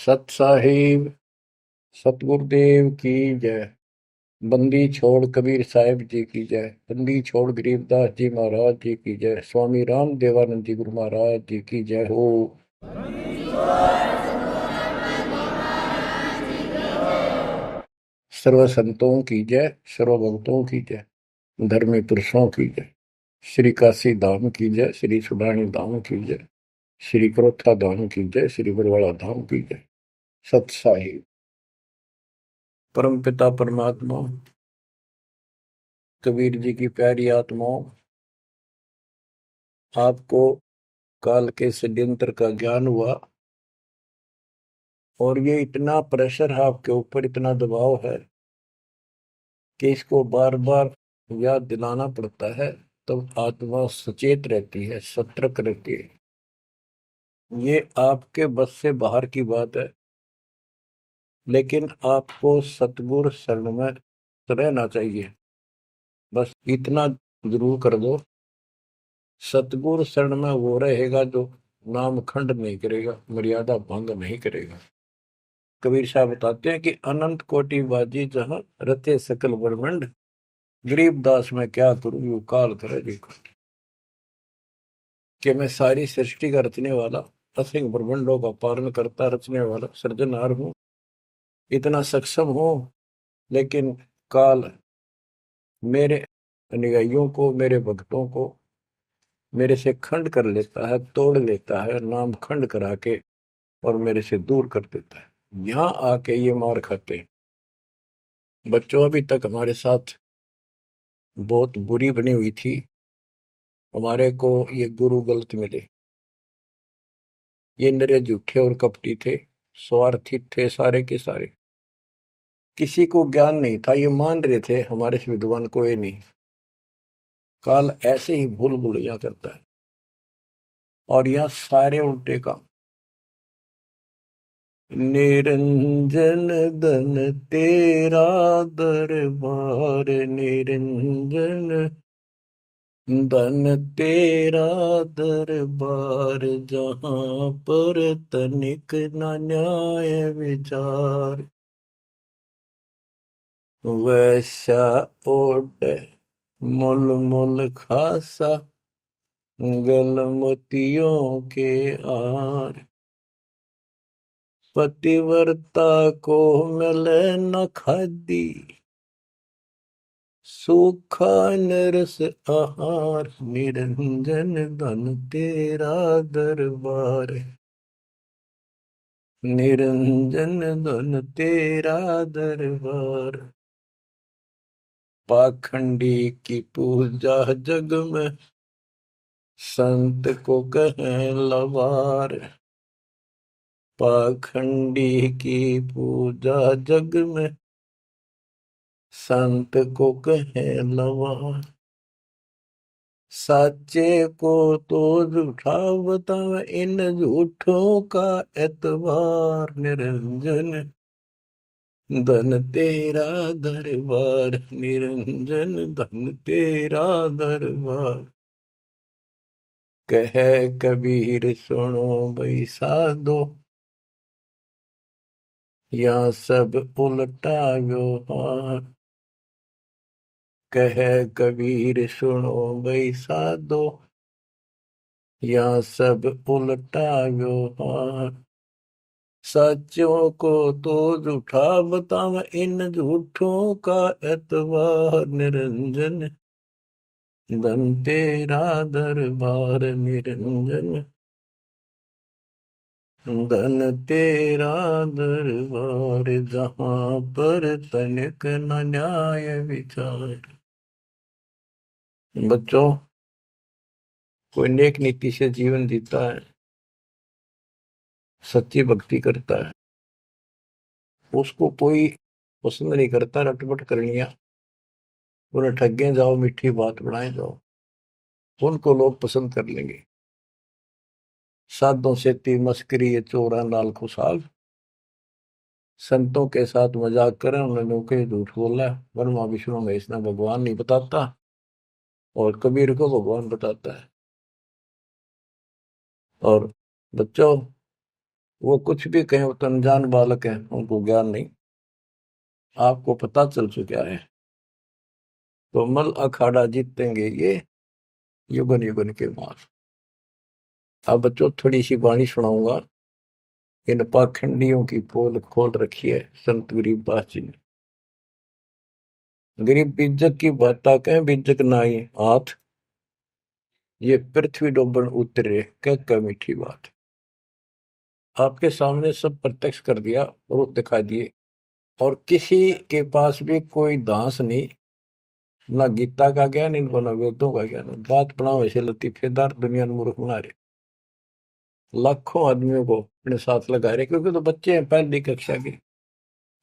सत साहिब सतगुरुदेव की जय। बंदी छोड़ कबीर साहिब जी की जय। बंदी छोड़ गरीबदास जी महाराज जी की जय। स्वामी राम देवानंद जी गुरु महाराज जी की जय हो। सर्व संतों की जय, सर्व भक्तों की जय, धर्मी पुरुषों की जय। श्री काशी धाम की जय, श्री सुडानी धाम की जय, श्री क्रोथा धाम की जय, श्री बरवाड़ा धाम की जय। सत साहिब परम पिता परमात्मा कबीर जी की प्यारी आत्माओं, आपको काल के षड्यंत्र का ज्ञान हुआ और ये इतना प्रेशर है आपके ऊपर, इतना दबाव है कि इसको बार बार याद दिलाना पड़ता है। तब आत्मा सचेत रहती है, सतर्क रहती है। ये आपके बस से बाहर की बात है, लेकिन आपको सतगुरु शरण में रहना चाहिए। बस इतना जरूर कर दो, सतगुरु शरण में वो रहेगा जो नाम खंड नहीं करेगा, मर्यादा भंग नहीं करेगा। कबीर साहब बताते हैं कि अनंत कोटि बाजी जहां रचे सकल ब्रह्मंड, गरीबदास में क्या करूं यू काल करे देखो। कि मैं सारी सृष्टि का रचने वाला, असंख्य ब्रह्मंडों का पालन करता रचने वाला सृजनहार हूं, इतना सक्षम हूं, लेकिन काल मेरे अनुयायियों को, मेरे भक्तों को मेरे से खंड कर लेता है, तोड़ लेता है, नाम खंड करा के और मेरे से दूर कर देता है। यहां आके ये मार खाते हैं। बच्चों अभी तक हमारे साथ बहुत बुरी बनी हुई थी। हमारे को ये गुरु गलत मिले। ये निरे झूठे और कपटी थे, स्वार्थी थे सारे के सारे। किसी को ज्ञान नहीं था, ये मान रहे थे हमारे से विद्वान कोई नहीं। काल ऐसे ही भूल भुलैया करता है और यह सारे उल्टे काम। निरंजन धन तेरा दरबार, निरंजन धन तेरा दरबार, जहां पर तनिक न न्याय विचार। वैसा ओट मुल मुल खासा, गल मोतियों के आर। पतिव्रता को मिले न खादी, सूखा नरस आहार। निरंजन धन तेरा दरबार, निरंजन धन तेरा दरबार। पाखंडी की पूजा जग में, संत को कहें लवार। पाखंडी की पूजा जग में, संत को कहें लवार। साचे को तो झूठा बतावे, इन झूठों का एतबार। निरंजन धन तेरा दरबार, निरंजन धन तेरा दरबार। कह कबीर सुनो भाई साधो, या सब उल्टा व्यवहार। कह कबीर सुनो भाई साधो, या सब उल्टा व्यवहार। सच्चों को तो झूठा बतावे, इन झूठों का एतबार। निरंजन धन तेरा दरबार, निरंजन धन तेरा दरबार, जहां पर तनिक न न्याय विचार। बच्चों, कोई नेक नीति से जीवन जीता है, सच्ची भक्ति करता है, उसको कोई पसंद नहीं करता रटपट करनिया। उन्हें ठगे जाओ, मीठी बात बढ़ाए जाओ, उनको लोग पसंद कर लेंगे। साधों से ती मस्करी ये चोरा नाल खुशाल। संतों के साथ मजाक करें, उन्होंने के झूठ बोला है। ब्रह्मा विष्णु महेश ना भगवान नहीं बताता, और कबीर को भगवान बताता है। और बच्चों, वो कुछ भी कहें, वो तो अनजान बालक है, उनको ज्ञान नहीं। आपको पता चल चुका है। तो मल अखाड़ा जीतेंगे ये युगन युगन के बाद। अब बच्चों थोड़ी सी वाणी सुनाऊंगा। इन पाखंडियों की पोल खोल रखी है संत गरीबदास जी ने। गरीब बीजक की बाता कहें, बीजक नाई हाथ, ये पृथ्वी डोबन उतरे कह मीठी बात। आपके सामने सब प्रत्यक्ष कर दिया, रूप दिखा दिए, और किसी के पास भी कोई दांस नहीं, ना गीता का ज्ञान इनको, ना वेदों का ज्ञान। बात बनाओ ऐसे लतीफेदार, दुनिया में मूर्ख बना रहे, लाखों आदमियों को अपने साथ लगा रहे, क्योंकि तो बच्चे हैं पहली कक्षा के,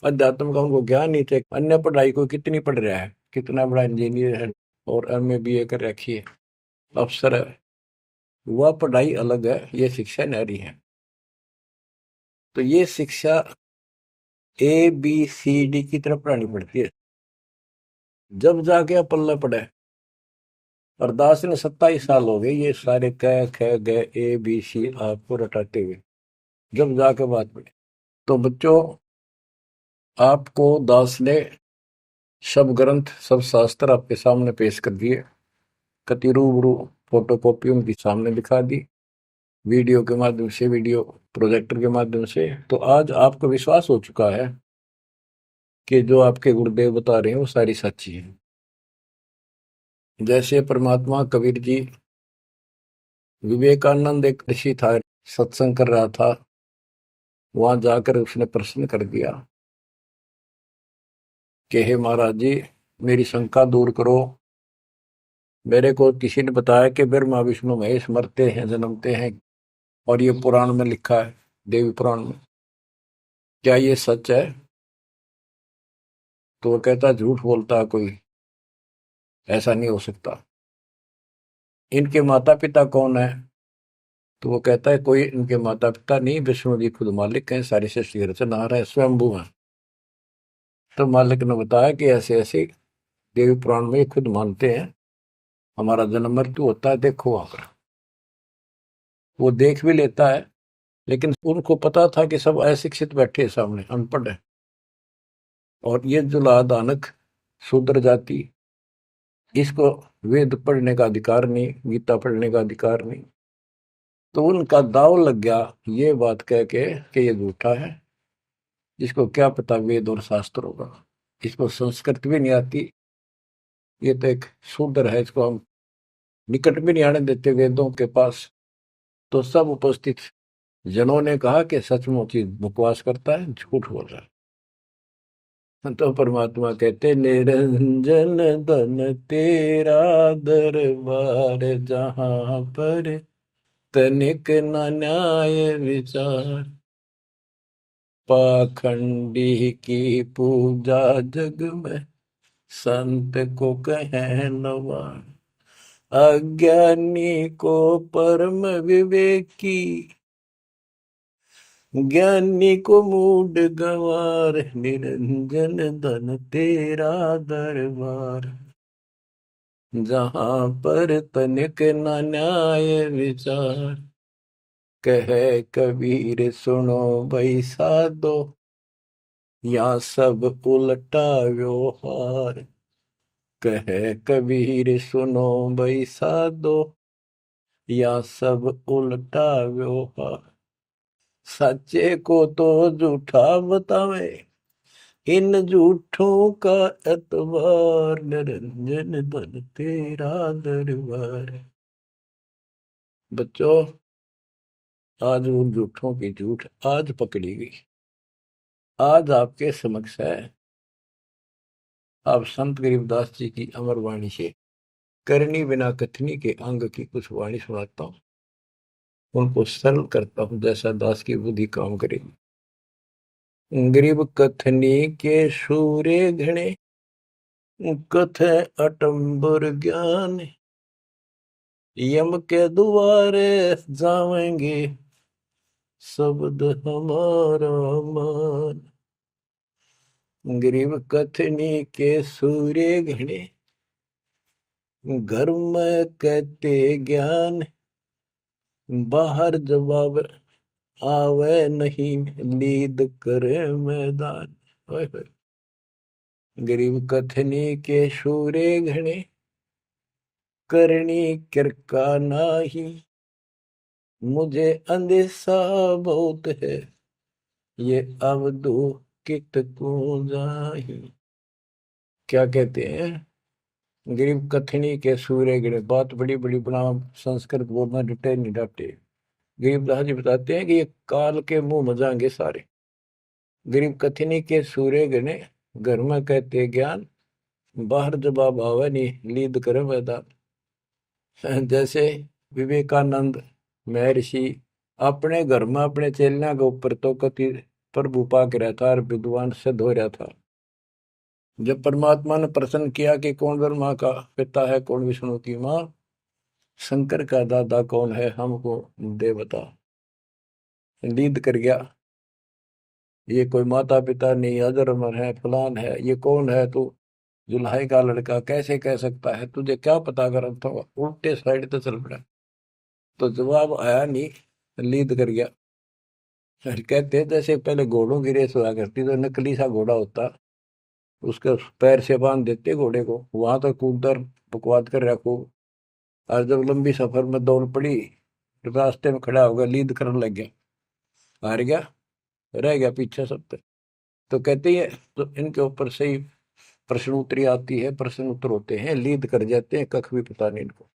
अध्यात्म का उनको ज्ञान नहीं थे। अन्य पढ़ाई को कितनी पढ़ रहा है, कितना बड़ा इंजीनियर है और एमए बीए कर रखी है, अफसर है, वह पढ़ाई अलग है, ये शिक्षा न्यारी है। तो ये शिक्षा ABCD की तरफ पढ़ानी पड़ती है, जब जाके पल्ले पड़े। और दास ने 27 साल हो गए ये सारे क ख ग ABC आपको रटाते हुए, जब जाके बात पड़े। तो बच्चों, आपको दास ने सब ग्रंथ सब शास्त्र आपके सामने पेश कर दिए, कति रूबरू फोटो कॉपी उनकी सामने दिखा दी, वीडियो के माध्यम से, वीडियो प्रोजेक्टर के माध्यम से। तो आज आपको विश्वास हो चुका है कि जो आपके गुरुदेव बता रहे हैं वो सारी सच्ची है। जैसे परमात्मा कबीर जी, विवेकानंद एक ऋषि था, सत्संग कर रहा था, वहां जाकर उसने प्रश्न कर दिया कि हे महाराज जी, मेरी शंका दूर करो। मेरे को किसी ने बताया कि ब्रह्मा विष्णु महेश मरते हैं जन्मते हैं, और ये पुराण में लिखा है, देवी पुराण में, क्या ये सच है? तो वो कहता झूठ बोलता कोई, ऐसा नहीं हो सकता। इनके माता पिता कौन है? तो वो कहता है कोई इनके माता पिता नहीं, विष्णु जी खुद मालिक हैं, सारी सृष्टि रचनहार है, स्वयंभू है। तो मालिक ने बताया कि ऐसे ऐसे देवी पुराण में खुद मानते हैं हमारा जन्म मृत्यु होता है, देखो वहां पर। वो देख भी लेता है, लेकिन उनको पता था कि सब अशिक्षित बैठे सामने, अनपढ़ है, और ये जुला दानक शूद्र जाति, इसको वेद पढ़ने का अधिकार नहीं, गीता पढ़ने का अधिकार नहीं। तो उनका दाव लग गया ये बात कह के कि ये झूठा है, इसको क्या पता वेद और शास्त्र होगा, इसको संस्कृत भी नहीं आती, ये तो एक शूद्र है, इसको हम निकट भी नहीं आने देते वेदों के पास। तो सब उपस्थित जनों ने कहा कि सचमुच ही बकवास करता है, झूठ बोल रहा है। तो परमात्मा कहते निरंजन धन तेरा दरबार, जहां पर तनिक न न्याय विचार, पाखंडी की पूजा जग में संत को कहे नवार, अज्ञानी को परम विवेकी, ज्ञानी को मूड गवार, निरंजन धन तेरा दरबार, जहां पर तनिक न न्याय विचार, कहे कबीर सुनो भाई साधो, या सब उल्टा व्यवहार, कहे कबीर सुनो भाई साधो, या सब उल्टा व्यवहार, सच्चे को तो झूठा बतावे, इन झूठों का एतबार, निरंजन धन तेरा दरबार। बच्चों, आज उन झूठों की झूठ आज पकड़ी गई, आज आपके समक्ष है। आप संत गरीबदास जी की अमर वाणी से करनी बिना कथनी के अंग की कुछ वाणी सुनाता हूँ, उनको सरल करता हूँ जैसा दास की बुद्धि काम करेगी। गरीब कथनी के सूर्य घने, कथे अटंबर ज्ञान, यम के द्वारे जावेंगे शब्द हमारा मान। गरीब कथनी के सूर्य घने, घर में कहते ज्ञान, बाहर जवाब आवे नहीं नींद करे मैदान। ओए होए। गरीब कथनी के शूरे घने, करनी किरका नाही। मुझे अंदेशा बहुत है, ये अवधू कित को जाही। क्या कहते हैं? गरीब कथनी के सूर्य गिरे, बात बड़ी बड़ी बना, संस्कृत बोलना डटे नहीं डाटे। गरीबदास जी बताते हैं कि ये काल के मुंह मजाएंगे सारे। गरीब कथनी के सूर्य गिने, घर में कहते ज्ञान, बाहर जवाब आवे नहीं लीद करे मैदान। जैसे विवेकानंद महर्षि अपने घर में अपने चेलिया के ऊपर तो कति प्रभु पाक रहता और विद्वान सिद्ध हो रहा था। जब परमात्मा ने प्रश्न किया कि कौन ब्रह्मा का पिता है, कौन विष्णु की माँ, शंकर का दादा कौन है, हमको दे बता। लीद कर गया, ये कोई माता पिता नहीं, अजर अमर है, फलान है, ये कौन है तू, जुल्हाई का लड़का कैसे कह सकता है, तुझे क्या पता कर, तो उल्टे साइड तो चल पड़ा। तो जवाब आया नहीं, लीद कर गया। फिर कहते हैं जैसे पहले घोड़ों की रेस हुआ करती, तो नकली सा घोड़ा होता, उसके पैर से बांध देते घोड़े को, वहां तक कूदकर बकवाद कर रखो। और जब लंबी सफर में दौड़ पड़ी, रास्ते में खड़ा होगा, लीद करने लग गया, हार गया, रह गया पीछे सब पे। तो कहते हैं तो इनके ऊपर सही प्रश्न उत्तरी आती है, प्रश्न उत्तर होते हैं, लीद कर जाते हैं, कख भी पता नहीं इनको।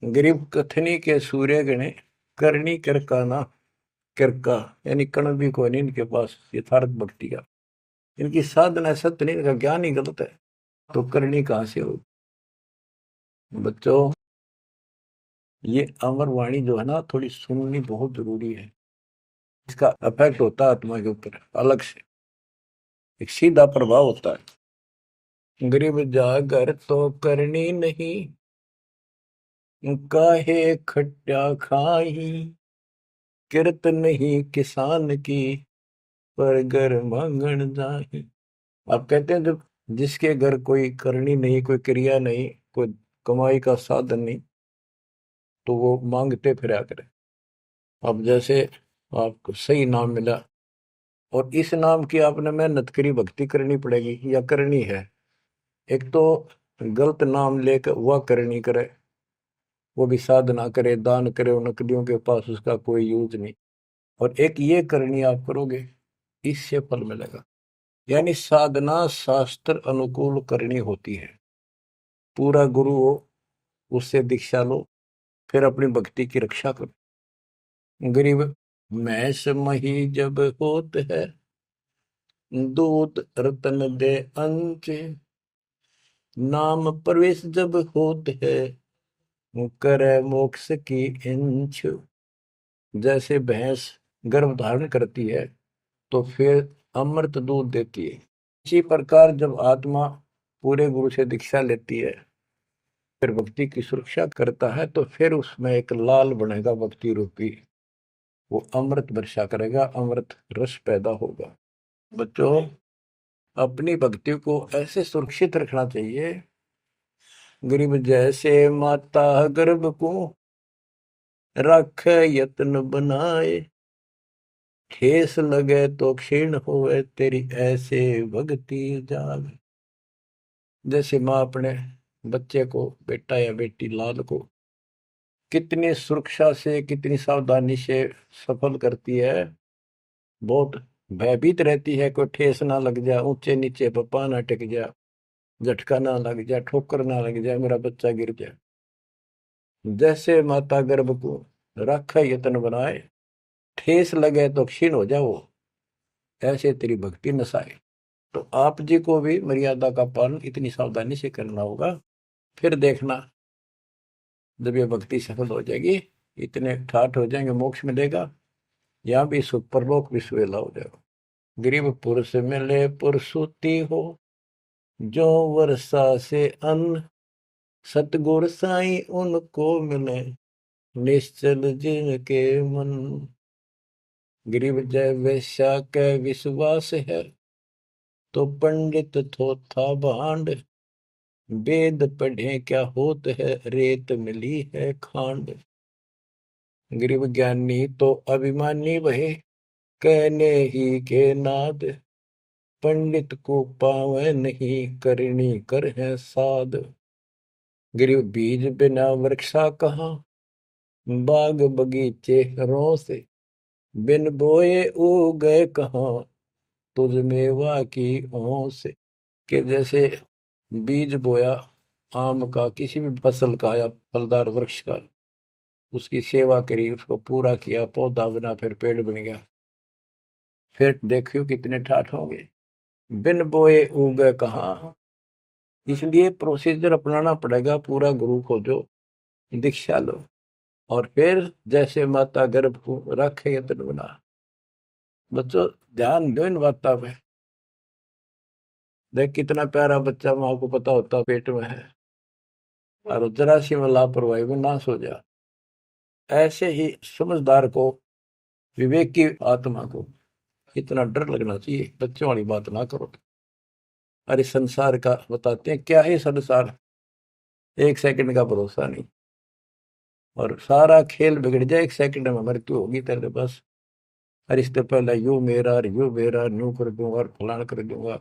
गरीब कथनी के सूर्य गणे, करनी किरकाना। किरका यानी कण भी कोई नहीं इनके पास यथार्थ भक्ति का, इनकी साधना सत्य नहीं, इनका ज्ञान ही गलत है, तो करनी कहां से हो। बच्चों, ये अमर वाणी जो है ना, थोड़ी सुननी बहुत जरूरी है। इसका इफेक्ट होता है आत्मा के ऊपर अलग से, एक सीधा प्रभाव होता है। गरीब जागर तो करनी नहीं, काहे खट्टा खाई। किरत नहीं किसान की, पर घर मांगन जाही। आप कहते हैं जब जिसके घर कोई करनी नहीं, कोई क्रिया नहीं, कोई कमाई का साधन नहीं, तो वो मांगते फिरा करे। अब जैसे आपको सही नाम मिला और इस नाम की आपने मेहनत करी, भक्ति करनी पड़ेगी या करनी है। एक तो गलत नाम लेकर वह करनी करे, वो भी साधना करे, दान करे, उन नकलियों के पास उसका कोई यूज नहीं। और एक ये करनी आप करोगे, इससे फल मिलेगा। यानी साधना शास्त्र अनुकूल करनी होती है। पूरा गुरु हो, उससे दीक्षा लो, फिर अपनी भक्ति की रक्षा करो। गरीब मैस मही जब होत है, दूध रतन दे अंच। नाम प्रवेश जब होत है, करे मोक्ष की इंच। जैसे भैंस गर्भ धारण करती है तो फिर अमृत दूध देती है, इसी प्रकार जब आत्मा पूरे गुरु से दीक्षा लेती है, फिर भक्ति की सुरक्षा करता है, तो फिर उसमें एक लाल बनेगा भक्ति रूपी, वो अमृत वर्षा करेगा, अमृत रस पैदा होगा। बच्चों, अपनी भक्ति को ऐसे सुरक्षित रखना चाहिए। गरीब जैसे माता गर्भ को रख यत्न बनाए, ठेस लगे तो क्षीण होए तेरी ऐसे भक्ति जाग। जैसे माँ अपने बच्चे को, बेटा या बेटी लाल को कितनी सुरक्षा से, कितनी सावधानी से सफल करती है, बहुत भयभीत रहती है, कोई ठेस ना लग जाए, ऊंचे नीचे पप्पा ना टिक जाए, झटका ना लग जाए, ठोकर ना लग जाए, मेरा बच्चा गिर जाए। जैसे माता गर्भ को रख यत्न बनाए, ठेस लगे तो क्षीण हो जाओ, ऐसे तेरी भक्ति नसाए। तो आप जी को भी मर्यादा का पालन इतनी सावधानी से करना होगा। फिर देखना, जब ये भक्ति सफल हो जाएगी, इतने ठाठ हो जाएंगे, मोक्ष मिलेगा, यहाँ भी सुख, परलोक भी सुहेला हो जाएगा। गरीब पुरुष मिले पुरसुती हो, जो वर्षा से अन्न। सतगुर साई उनको मिले, निश्चल जिनके मन। गरीब जय वैश्या के विश्वास है, तो पंडित थोथा भांड। वेद पढ़े क्या होत है, रेत मिली है खांड। गरीब ज्ञानी तो अभिमानी वहे, कहने ही के नाद, पंडित को पावे नहीं, करनी कर है साध। गरीब बीज बिना वृक्षा कहाँ, बाग बगीचे रो से, बिन बोए उगे कहाँ, तुझ मेवा की ओं से। कि जैसे बीज बोया आम का, किसी भी फसल का या फलदार वृक्ष का, उसकी सेवा करी, उसको पूरा किया, पौधा बना, फिर पेड़ बन गया, फिर देखियो कितने ठाठ होंगे। बिन बोए उगे कहाँ, इसलिए प्रोसीजर अपनाना पड़ेगा पूरा। गुरु को जो दीक्षा लो, और फिर जैसे माता गर्भ को रखे यत्न बना। बच्चों ध्यान दो इन बातों पे। देख कितना प्यारा बच्चा, माँ को पता होता पेट में है, और जरा सी में लापरवाही में नाश हो जा। ऐसे ही समझदार को, विवेक की आत्मा को इतना डर लगना चाहिए, बच्चों वाली बात ना करो। अरे संसार का बताते हैं क्या है संसार, एक सेकंड का भरोसा नहीं, और सारा खेल बिगड़ जाए, एक सेकंड में मृत्यु होगी तेरे बस। अरे इससे पहले यू मेरा, यू मेरा, न्यू कर दूंगा और फलान कर दूंगा,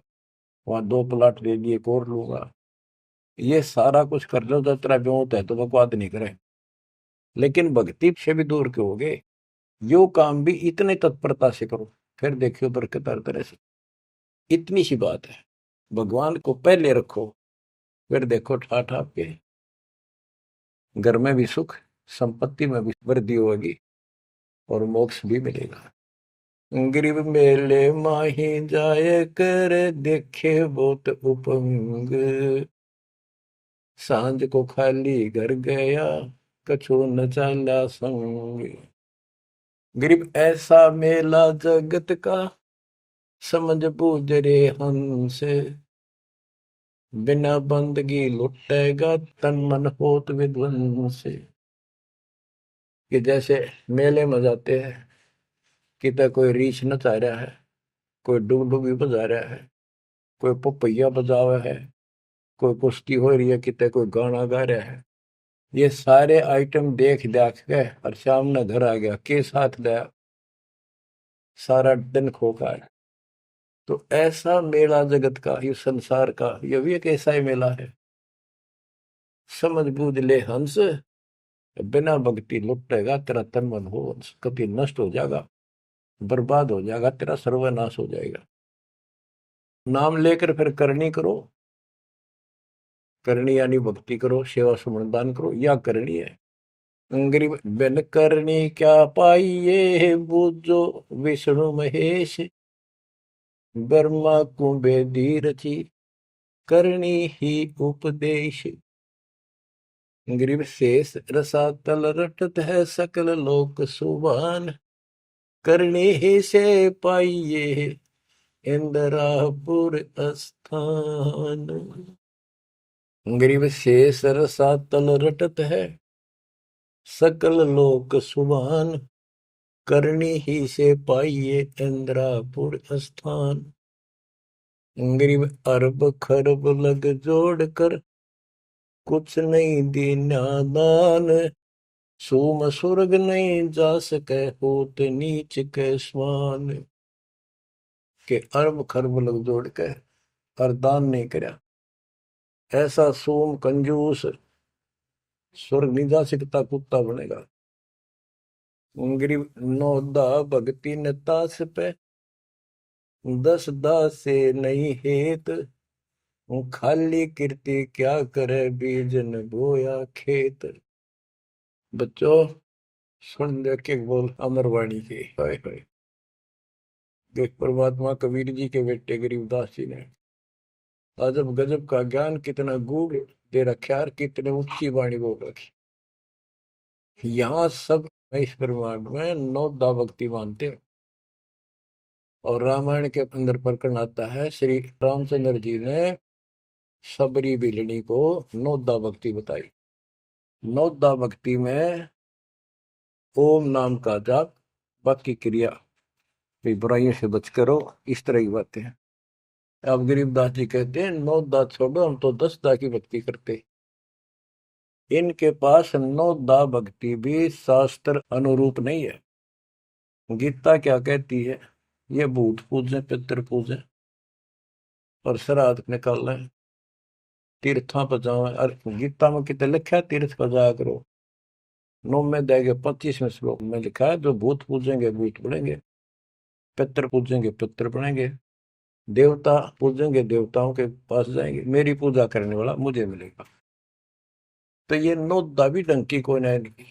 वहां 2 प्लाट ले लिए, एक और लूंगा। ये सारा कुछ कर लो तो तेरा ब्योत है तो बकवाद नहीं करे, लेकिन भक्ति से भी दूर के होगे। यो काम भी इतने तत्परता से करो, फिर देखियो बरकत हर तरह से। इतनी सी बात है, भगवान को पहले रखो, फिर देखो ठाठ आपके घर में भी सुख, संपत्ति में भी वृद्धि होगी, और मोक्ष भी मिलेगा। गरीब मेले माही जाए कर, देखे बहुत उपंग, सांझ को खाली घर गया, कछु न चाला संग। गरीब ऐसा मेला जगत का, समझ बूझ रे हंस, बिना बंदगी लुटेगा, तन मन होत विध्वंस। कि जैसे मेले में जाते हैं, कितना कोई रीछ नचा रहा है, कोई डुगडुगी बजा रहा है, कोई पपैया बजा हुआ है, कोई कुश्ती हो रही है, कितने कोई गाना गा रहा है। ये सारे आइटम देख देख के और शाम ने घर आ गया, के साथ गया, सारा दिन खोखा है। तो ऐसा मेला जगत का, ये संसार का, ये भी एक ऐसा ही मेला है। समझ बूझ ले हंस, बिना भक्ति लुटेगा, तेरा तन मन हो कभी नष्ट हो जाएगा, बर्बाद हो जाएगा, तेरा सर्वनाश हो जाएगा। नाम लेकर फिर करनी करो, करनी यानी भक्ति करो, सेवा समर्पण करो, या करनी है। गरीब बिन करनी क्या पाइये, बूझो विष्णु महेश, ब्रह्मा कुंबेदी रची, करनी ही उपदेश। गरीब शेष रसातल रटत है, सकल लोक सुभान, करनी ही से पाइये, इंद्रापुर स्थान। गरीब शेष रसातल रटत है, सकल लोक सुभान, करनी ही से पाइये, इंद्रापुर स्थान। गरीब अरब खरब लग जोड़ कर, कुछ नहीं दीना दान, सोम स्वर्ग नहीं जा सके, होत नीच के समान। के अरब खरब लग जोड़ के और दान नहीं करया, ऐसा सोम कंजूस स्वर्ग नहीं जा सकता, कुत्ता बनेगा। गरीब नौदा भक्ति न तास पे, 10 दास से नहीं हेत, खाली कीर्ति क्या करे, बीज न बोया खेत। बच्चों सुन दे के बोल अमरवाणी के, हाय हाय। देख परमात्मा कबीर जी के बेटे गरीबदास जी ने अजब गजब का ज्ञान, कितना गूढ़ दे रखा है, कितने ऊंची वाणी बोल रखी। यहाँ सब इस ब्रह्मांड में 9 दा भक्ति मानते हैं। और रामायण के अंदर प्रकरण आता है, श्री रामचंद्र जी ने सबरी बिलनी को 9 दा भक्ति बताई। 9 दा भक्ति में ओम नाम का जाप, बाकी क्रिया, बुराइयों से बच करो, इस तरह की बातें हैं। अब गरीबदास जी कहते हैं 9 दा छोड़ो, हम तो 10 दा की भक्ति करते। इनके पास नौदा भक्ति भी शास्त्र अनुरूप नहीं है। गीता क्या कहती है? ये भूत पूजे, पितर पूजे और श्राद्ध निकाल रहे, तीर्था पर जाओ। और गीता में कितने लिखा है तीर्थ पर जाया करो? 9 में देंगे 25वें श्लोक में लिखा है, जो भूत पूजेंगे भूत बनेंगे, पितर पूजेंगे पितर बनेंगे, देवता पूजेंगे देवताओं के पास जाएंगे, मेरी पूजा करने वाला मुझे मिलेगा। तो ये नौदा भी डंकी को नहीं,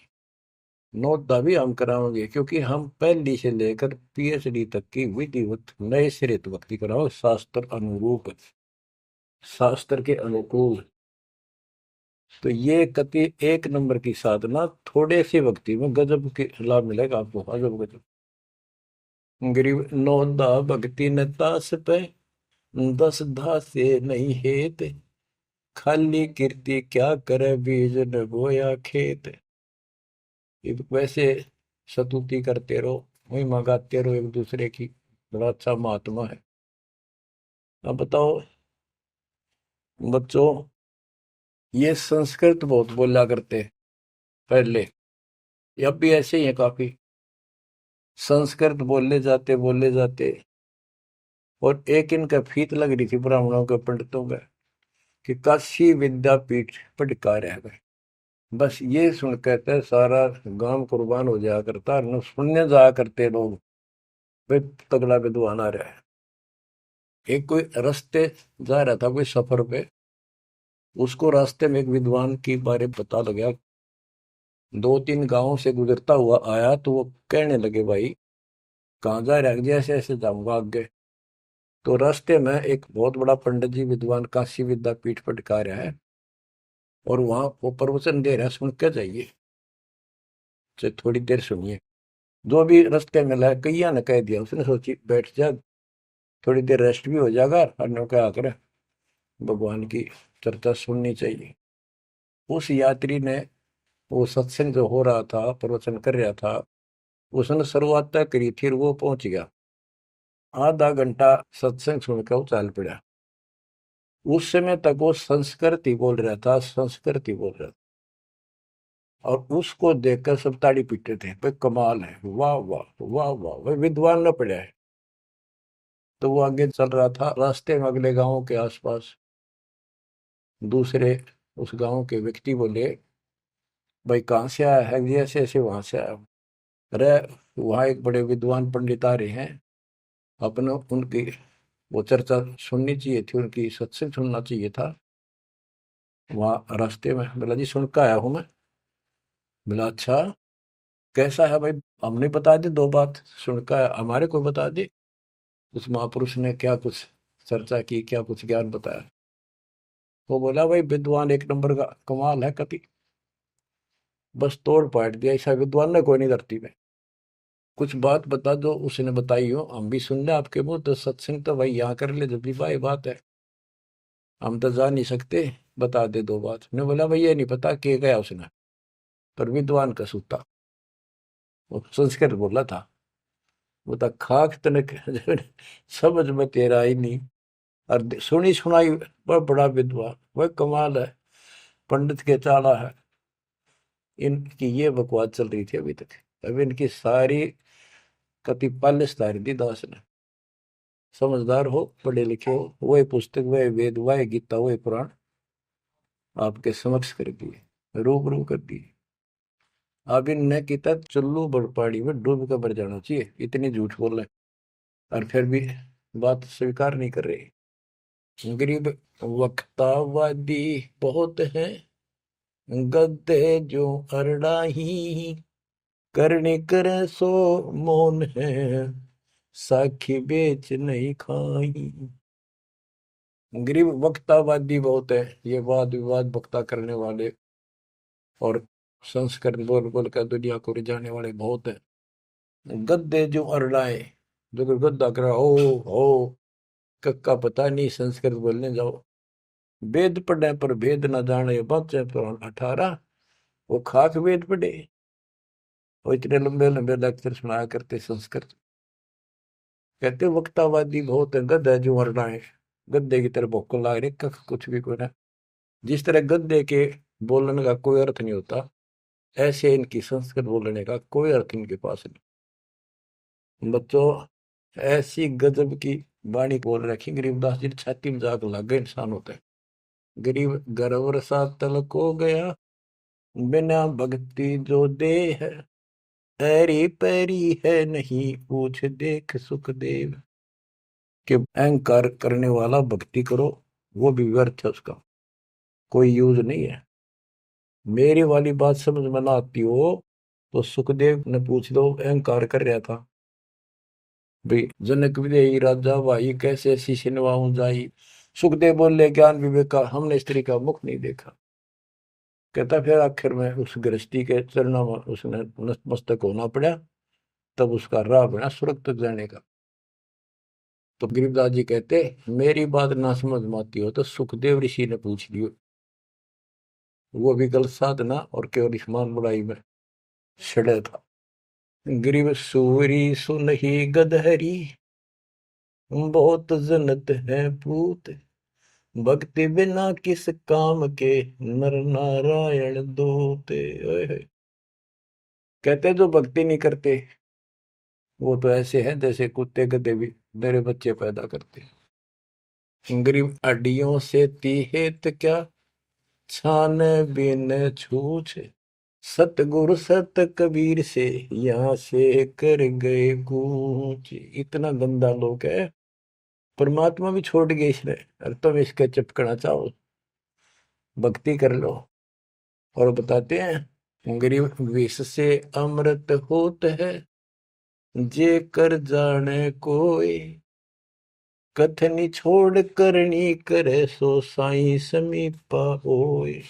नौदा भी हम कराओगे, क्योंकि हम पहली से लेकर पीएचडी तक की विधिवत नए सिरे से भक्ति कराओ, शास्त्र अनुरूप, शास्त्र के अनुकूल। तो ये कति एक नंबर की साधना, थोड़े सी भक्ति में गजब के लाभ मिलेगा आपको, अजब गजब। गरीब नौदा भक्ति न तास पे, 10 धासे नहीं हेत, खाली कीर्ति क्या करे बीज न बोया खेत। ये वैसे स्तुति करते रहो, वही मंगाते रहो एक दूसरे की, बड़ा अच्छा महात्मा है। अब बताओ बच्चों, ये संस्कृत बहुत बोला करते पहले, अब भी ऐसे ही है काफी, संस्कृत बोले जाते। और एक इनका फीत लग रही थी ब्राह्मणों के पंडितों का, कि काशी विद्यापीठ पटकार है। बस ये सुन कहते सारा गांव कुर्बान हो जाया करता, न सुनने जाया करते लोग, वे तगड़ा विद्वान आ रहा है। एक कोई रास्ते जा रहा था कोई सफर पे, उसको रास्ते में एक विद्वान के बारे में पता लगा, 2-3 गांवों से गुजरता हुआ आया, तो वो कहने लगे भाई कहाँ जा रहा है? ऐसे ऐसे जाऊंगा आगे। तो रास्ते में एक बहुत बड़ा पंडित जी विद्वान काशी विद्यापीठ पटका रहा है, और वहां वो प्रवचन दे रहा है, सुन के जाइए, तो थोड़ी देर सुनिए। जो भी रास्ते में लाया कैया ने कह दिया, उसने सोची बैठ जा, थोड़ी देर रेस्ट भी हो जाएगा, और क्या करे भगवान की चर्चा सुननी चाहिए। उस यात्री ने, वो सत्संग जो हो रहा था, प्रवचन कर रहा था, उसने शुरुआत तय करी थी, वो पहुंच गया। आधा घंटा सत्संग सुनकर वो चल पड़ा। उस समय तक वो संस्कृत ही बोल रहा था, संस्कृत ही बोल रहा था, और उसको देखकर सब ताड़ी पीटते थे, भाई कमाल है, वाह वाह वाह वाह, भाई विद्वान न पड़ा है। तो वो आगे चल रहा था, रास्ते में अगले गांव के आसपास दूसरे उस गांव के व्यक्ति बोले, भाई कहाँ से आया है? जी ऐसे ऐसे वहां से आया हूं। अरे वहाँ एक बड़े विद्वान पंडित आ रहे हैं, अपने उनकी वो चर्चा सुननी चाहिए थी, उनकी सत्संग सुनना चाहिए था। वहाँ रास्ते में बोला जी सुन कर आया हूँ मैं। बोला अच्छा कैसा है भाई? हमने बता दी 2 बात, सुनकर हमारे को बता दी। उस महापुरुष ने क्या कुछ चर्चा की, क्या कुछ ज्ञान बताया? वो बोला भाई विद्वान एक नंबर का, कमाल है कति, बस तोड़ पाट दिया, ऐसा विद्वान ने कोई नहीं धरती में। कुछ बात बता दो, उसने बताई हो, हम भी सुन ले आपके मुंह, तो सत्संग तो भाई यहाँ कर ले, जब भी भाई बात है, हम तो जा नहीं सकते, बता दे 2 बात। ने बोला भाई ये नहीं पता के गया उसने, पर विद्वान का सूता, वो संस्कृत बोला था। वो तो खाक तनक समझ में तेरा ही नहीं, और सुनी सुनाई वह बड़ा विद्वान, वह कमाल है, पंडित के चाला है। इनकी ये बकवास चल रही थी अभी तक। अब इनकी सारी कति पालिश तारी दी दास ने। समझदार हो, पढ़े लिखे हो, वही पुस्तक, वही वेद, वही गीता, वही पुराण आपके समक्ष कर दिए, रूबरू कर दिए। अब इनने किता चुल्लू बड़पाड़ी में डूब कर मर जाना चाहिए, इतनी झूठ बोल रहे, और फिर भी बात स्वीकार नहीं कर रहे। गरीब वक्तावादी बहुत है, गद्दे जो अरड़ाही, करने करे सो मौन है, साखी बेच नहीं खाई। गरीब वक्तावादी बहुत है, ये वाद विवाद वक्ता करने वाले, और संस्कृत बोल बोल कर दुनिया को रिझाने वाले बहुत है। गद्दे जो अरड़ाए, जो कोई गद्दा करा हो कक्का पता नहीं, संस्कृत बोलने जाओ, वेद पढ़े पर भेद न जाने, बच्चे तो 18, वो खाक वेद पढ़े। वो इतने लंबे लंबे लेक्चर सुनाया करते संस्कृत। कहते वक्तावादी बहुत है, गद्दा जो मरना है, गद्दे की तरह भौंकने लग रहे, कख कुछ भी कोई ना। जिस तरह गद्दे के बोलने का कोई अर्थ नहीं होता, ऐसे इनकी संस्कृत बोलने का कोई अर्थ इनके पास नहीं। बच्चों, ऐसी गजब की वाणी बोल रखी गरीबदास जी ने, छाती में जाग लग गए इंसान होते हैं। गरीब गरवर सा तलक हो गया, बिना भक्ति जो दे है, ऐरी पैरी है नहीं पूछ देख सुखदेव। कि अहंकार करने वाला भक्ति करो, वो भी व्यर्थ है, उसका कोई यूज नहीं है। मेरी वाली बात समझ में ना आती हो तो सुखदेव ने पूछ दो, अहंकार कर रहा था भाई, जनक विदेही राजा भाई कैसे शीश नवाऊं जाई। सुखदेव बोले, ज्ञान विवेक का हमने स्त्री का मुख नहीं देखा। कहता फिर आखिर में उस गृहस्थी के चरणों में उसने नतमस्तक होना पड़ा, तब उसका राह बना स्वर्ग तक जाने का। तो गिरिराज जी कहते, मेरी बात ना समझ में आती हो तो सुखदेव ऋषि ने पूछ लियो, वो भी गलत साधना और केवल ईमान बुराई में छड़े था। ग्रीव सूरी सुनही गदहरी, बहुत जन्नत है पूत, भक्ति बिना किस काम के, नर नारायण दोते। ओए होए। कहते जो भक्ति नहीं करते वो तो ऐसे हैं जैसे कुत्ते गधे भी मेरे बच्चे पैदा करते। गरीब अड्डियों से तीहेत क्या, छान बिन छूछ, सतगुरु सत कबीर से यहाँ से कर गए कूच। इतना गंदा लोग है, परमात्मा भी छोड़ गए इसने, और तुम इसके चिपकना चाहो, भक्ति कर लो। और बताते हैं, गरीब विष से अमृत होत है, जे कर जाने कोई, कथनी छोड़ करनी करे, सो साई समीपा होए।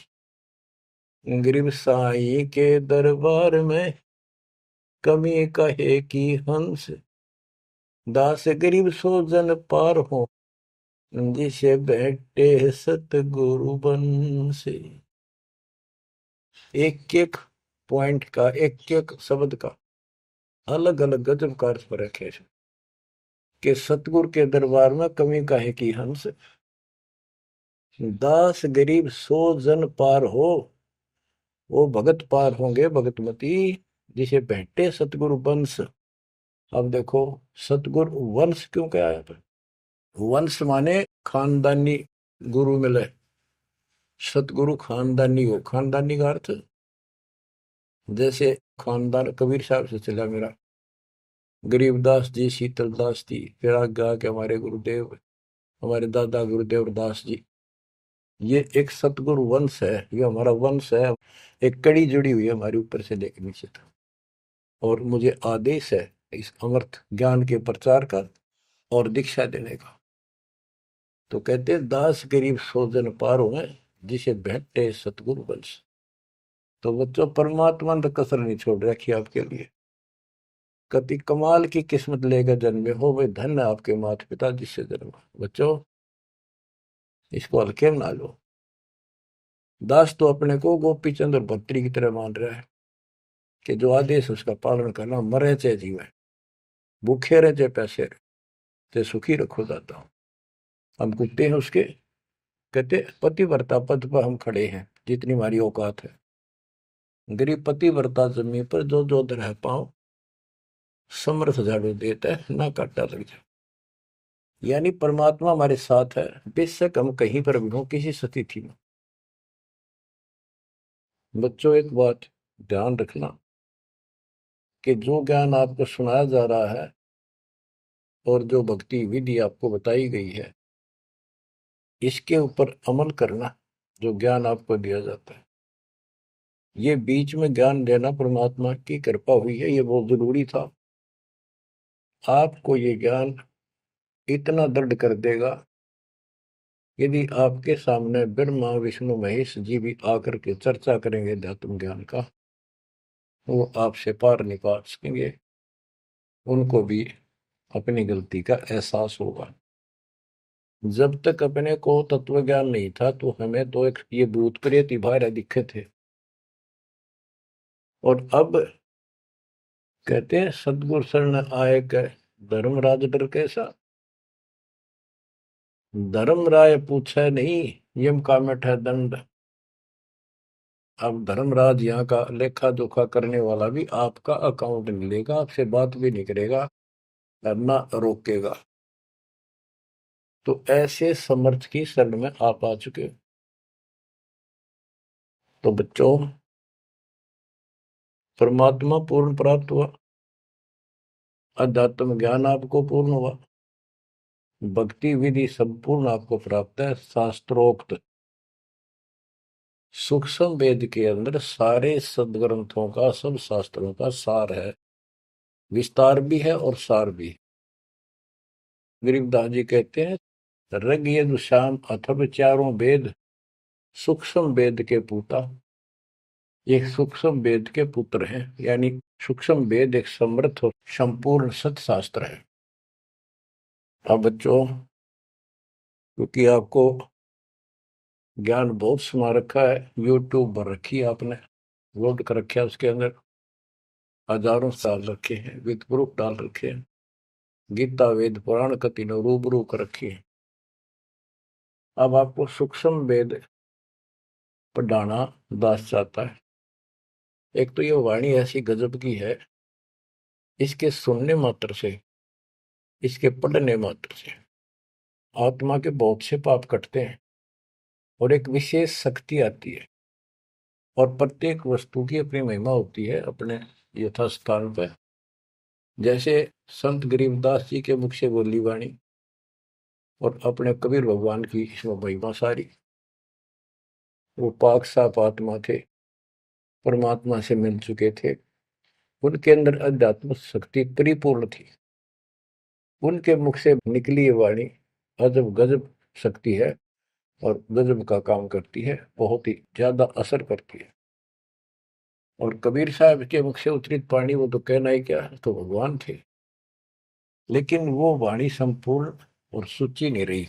गरीब साई के दरबार में, कमी कहे की हंस, दास गरीब सो जन पार हो, जिसे बैठे सतगुरु बन से। एक एक पॉइंट का, एक एक शब्द का अलग अलग गजब का अर्थ पर रखे कि सतगुरु के दरबार में कमी काहे की हंस, दास गरीब सो जन पार हो, वो भगत पार होंगे भगतमती, जिसे बैठे सतगुरु वंश। अब देखो, सतगुरु वंश क्यों क्या है? वंश माने खानदानी गुरु मिले, सतगुरु खानदानी हो। खानदानी का अर्थ जैसे खानदान कबीर साहब से चला मेरा, गरीबदास जी, शीतलदास जी, फिर आगे आके हमारे गुरुदेव, हमारे दादा गुरुदेव दास जी। ये एक सतगुरु वंश है, ये हमारा वंश है। एक कड़ी जुड़ी हुई है हमारे ऊपर से लेकर नीचे तक। और मुझे आदेश है इस अमृत ज्ञान के प्रचार का और दीक्षा देने का। तो कहते हैं, दास गरीब सो जन पारो है, जिसे भेंटे सतगुरु वंश। तो बच्चों, परमात्मा ने कसर नहीं छोड़ रखी आपके लिए। कति कमाल की किस्मत लेकर जन्मे हो, वे धन्य आपके माता पिता जिससे जन्मा। बच्चों, इसको हल्के में ना लो। दास तो अपने को गोपी चंद्र भट्टी की तरह मान रहा है कि जो आदेश उसका पालन करना, मरे चाहे जीवे, भूखे रहे चाहे पैसे रहे, चाहे सुखी रखो दाता हूं। हम कुत्ते हैं उसके। कहते पतिव्रता पद पर हम खड़े हैं, जितनी हमारी औकात है। गरीब पतिव्रता जमीन पर जो जो रह पाओ, समर्थ झाड़ू देता है, ना काटा लग जाए। यानी परमात्मा हमारे साथ है, बेशक हम कहीं पर भी हो, किसी स्थिति में। बच्चों, एक बात ध्यान रखना कि जो ज्ञान आपको सुनाया जा रहा है और जो भक्ति विधि आपको बताई गई है, इसके ऊपर अमल करना, जो ज्ञान आपको दिया जाता है। ये बीच में ज्ञान देना परमात्मा की कृपा हुई है, ये बहुत जरूरी था। आपको ये ज्ञान इतना दृढ़ कर देगा, यदि आपके सामने ब्रह्मा विष्णु महेश जी भी आकर के चर्चा करेंगे अध्यात्म ज्ञान का, वो आपसे पार नहीं पा सकेंगे। उनको भी अपनी गलती का एहसास होगा। जब तक अपने को तत्व ज्ञान नहीं था तो हमें तो एक ये भूत प्रेत ही बाहर दिखे थे। और अब कहते हैं, सदगुरु शरण आए के धर्मराज डर कैसा। धर्म राय पूछे नहीं, यम का मिठा दंड। अब धर्मराज यहाँ का लेखा जोखा करने वाला भी आपका अकाउंट नहीं लेगा, आपसे बात भी नहीं करेगा और ना रोकेगा। तो ऐसे समर्थ की शरण में आप आ चुके हो। तो बच्चों, परमात्मा पूर्ण प्राप्त हुआ, अध्यात्म ज्ञान आपको पूर्ण हुआ, भक्ति विधि संपूर्ण आपको प्राप्त है। शास्त्रोक्त सूक्ष्म वेद के अंदर सारे सदग्रंथों का, सब शास्त्रों का सार है। विस्तार भी है और सार भी। गरीबदास जी कहते हैं, ऋग यजुः साम अथर्व चारों वेद सूक्ष्म वेद के पूता। ये सूक्ष्म वेद के पुत्र हैं, यानी सूक्ष्म वेद एक समर्थ और संपूर्ण सत्शास्त्र है। अब बच्चों, क्योंकि आपको ज्ञान बहुत समा रखा है, यूट्यूब पर रखी है आपने, लोड कर रखा है, उसके अंदर हजारों साल रखे हैं, विद प्रूफ डाल रखे हैं, गीता वेद पुराण का तीनों रूबरू कर रखी है। अब आपको सूक्ष्म वेद पढ़ाना दास चाहता है। एक तो ये वाणी ऐसी गजब की है, इसके सुनने मात्र से, इसके पढ़ने मात्र से आत्मा के बहुत से पाप कटते हैं और एक विशेष शक्ति आती है। और प्रत्येक वस्तु की अपनी महिमा होती है अपने यथास्थान पर। जैसे संत गरीबदास जी के मुख से बोली वाणी और अपने कबीर भगवान की इसमें महिमा सारी। वो पाक साफ आत्मा थे, परमात्मा से मिल चुके थे, उनके अंदर अध्यात्म शक्ति परिपूर्ण थी। उनके मुख से निकली ये वाणी अजब गजब शक्ति है और गजब का काम करती है, बहुत ही ज्यादा असर करती है। और कबीर साहब के मुख से उतरित वाणी, वो तो कहना ही क्या, तो भगवान थे। लेकिन वो वाणी संपूर्ण और सुची नहीं रही,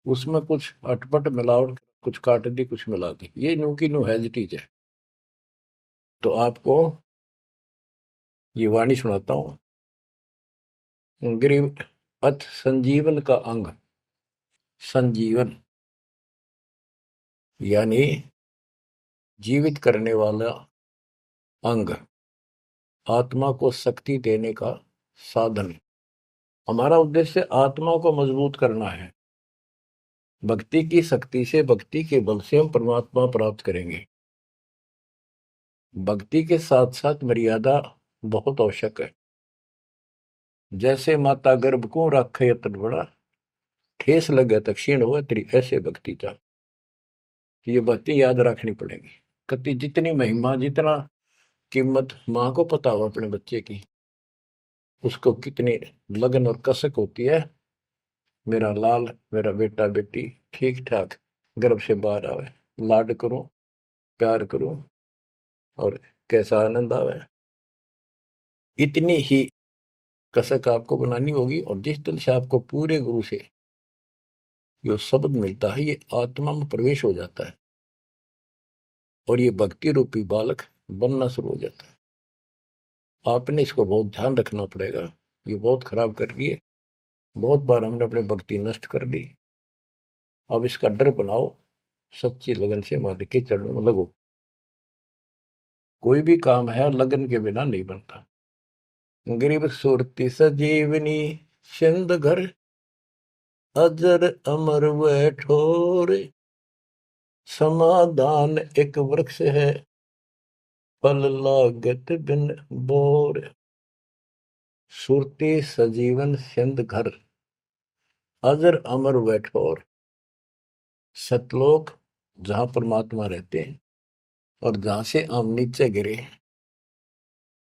उसमें कुछ अटपट मिलावट, कुछ काट दी, कुछ मिला दी, ये न्यू की न्यू हैजिटीज है। तो आपको ये वाणी सुनाता हूं। गरीब अथ संजीवन का अंग, संजीवन यानी जीवित करने वाला अंग, आत्मा को शक्ति देने का साधन। हमारा उद्देश्य आत्मा को मजबूत करना है। भक्ति की शक्ति से, भक्ति के बल से हम परमात्मा प्राप्त करेंगे। भक्ति के साथ साथ मर्यादा बहुत आवश्यक है। जैसे माता गर्भ को रखे यतन बड़ा, ठेस लगे तो क्षीण हो तेरी, ऐसे भक्ति चाह। ये बातें याद रखनी पड़ेगी। कति जितनी महिमा, जितना कीमत माँ को पता हो अपने बच्चे की, उसको कितनी लगन और कसक होती है, मेरा लाल, मेरा बेटा बेटी ठीक ठाक गर्भ से बाहर आवे, लाड करूं, प्यार करूं और कैसा आनंद आवे। इतनी ही कसक आपको बनानी होगी। और जिस दिन से आपको पूरे गुरु से जो शब्द मिलता है, ये आत्मा में प्रवेश हो जाता है और ये भक्ति रूपी बालक बनना शुरू हो जाता है। आपने इसको बहुत ध्यान रखना पड़ेगा। ये बहुत खराब कर रही है, बहुत बार हमने अपनी भक्ति नष्ट कर दी। अब इसका डर बनाओ, सच्ची लगन से मालिक के चरणों में लगो। कोई भी काम है लगन के बिना नहीं बनता। गरीब सुरती सजीवनी सिंध घर, अजर अमर व ठोर, समाधान एक वृक्ष है, फल लागत बिन बोर। सुरती सजीवन सिंध घर, अजर अमर व ठोर। सतलोक जहां परमात्मा रहते हैं और जहां से हम नीचे गिरे,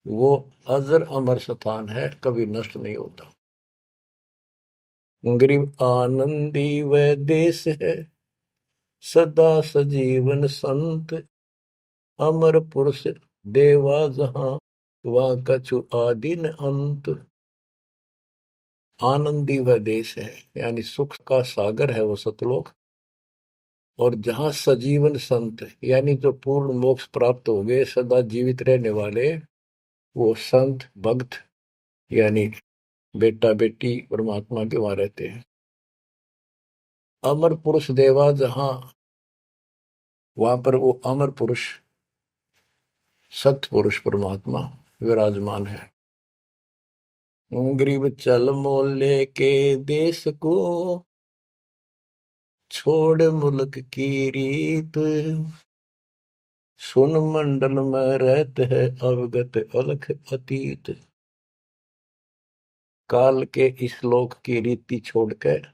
वो अजर अमर स्थान है, कभी नष्ट नहीं होता। गरीब आनंदी वह देश है, सदा सजीवन संत, अमर पुरुष देवा जहां, वह कछु आदि न अंत। आनंदी वह देश है, यानी सुख का सागर है वो सतलोक। और जहां सजीवन संत, यानी जो पूर्ण मोक्ष प्राप्त हो गए, सदा जीवित रहने वाले, वो संत भक्त यानी बेटा बेटी परमात्मा के वहां रहते हैं। अमर पुरुष देवा जहां, वहां पर वो अमर पुरुष सत्य पुरुष परमात्मा विराजमान है। गरीब चल मोले के देश को, छोड़ मुल्क की रीत, सुन मंडल में रहते है अवगत अलख अतीत। काल के इस लोक की रीति छोड़कर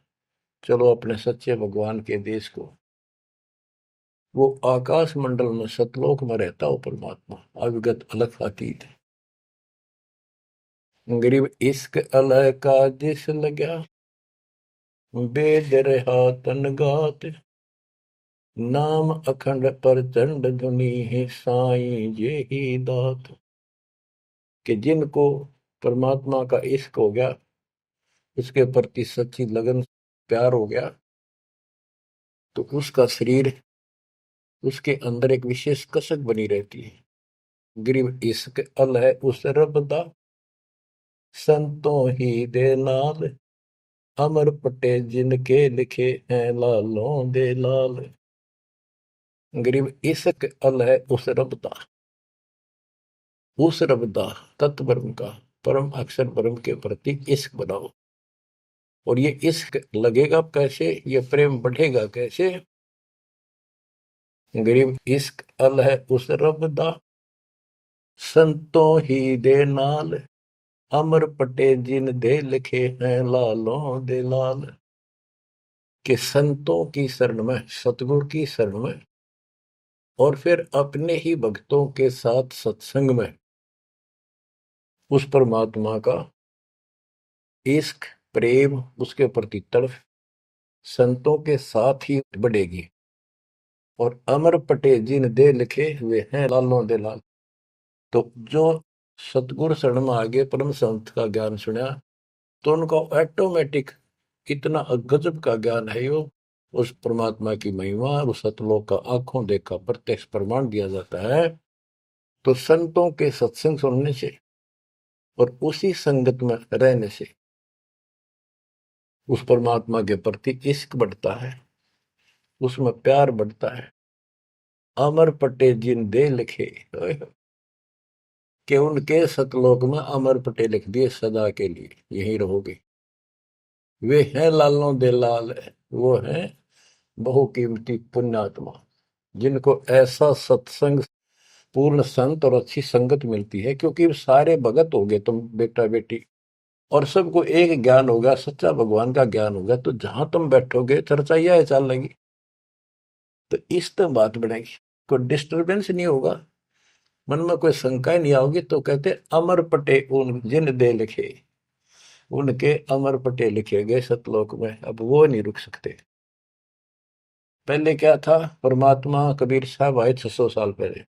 चलो अपने सच्चे भगवान के देश को। वो आकाश मंडल में सतलोक में रहता हो परमात्मा, अविगत अलख अतीत। गरीब इश्क अलह का जिस लगा, बेद रहा तन गात, नाम अखंड प्रचंड धुनी है साईं ये ही दात। कि जिनको परमात्मा का इश्क हो गया, उसके प्रति सच्ची लगन प्यार हो गया, तो उसका शरीर, उसके अंदर एक विशेष कसक बनी रहती है। गरीब इश्क अल है उस रब दा, संतों ही दे नाल, अमर पटे जिनके लिखे हैं लालों दे लाल। गरीब इश्क अल है उस रब दा, उस रब दा तत्व ब्रह्म का, परम अक्षर ब्रह्म के प्रति इश्क बनाओ। और ये इश्क लगेगा कैसे, ये प्रेम बढ़ेगा कैसे। गरीब इश्क अल है उस रब दा, संतों ही दे नाल, अमर पटे जिन दे लिखे हैं लालों दे लाल। कि संतों की शरण में, सतगुरु की शरण में, और फिर अपने ही भक्तों के साथ सत्संग में उस परमात्मा का इश्क प्रेम, उसके प्रति तड़प संतों के साथ ही बढ़ेगी। और अमर पटे जिन दे लिखे हुए हैं लालों दे लाल। तो जो सतगुरु शरण में आगे परम संत का ज्ञान सुना, तो उनको ऑटोमेटिक इतना गजब का ज्ञान है, वो उस परमात्मा की महिमा, उस सतलोक का आंखों देखा प्रत्यक्ष प्रमाण दिया जाता है। तो संतों के सत्संग सुनने से और उसी संगत में रहने से उस परमात्मा के प्रति इश्क बढ़ता है, उसमें प्यार बढ़ता है। अमर पटे जिन दे लिखे, कि उनके सतलोक में अमर पटे लिख दिए, सदा के लिए यही रहोगे। वे हैं लालों दे लाल, वो हैं बहुकीमती पुण्यात्मा, जिनको ऐसा सत्संग, पूर्ण संत और अच्छी संगत मिलती है। क्योंकि सारे भगत हो गए तुम बेटा बेटी, और सबको एक ज्ञान होगा, सच्चा भगवान का ज्ञान होगा, तो जहां तुम बैठोगे चर्चा यह चल लेगी, तो इस तो बात बनेगी, कोई डिस्टरबेंस नहीं होगा, मन में कोई शंका नहीं आओगी। तो कहते अमर पटे उन जिन दे लिखे, उनके अमर पटे लिखे गए सतलोक में, अब वो नहीं रुक सकते। पहले क्या था, परमात्मा कबीर साहब आए 600 साल पहले,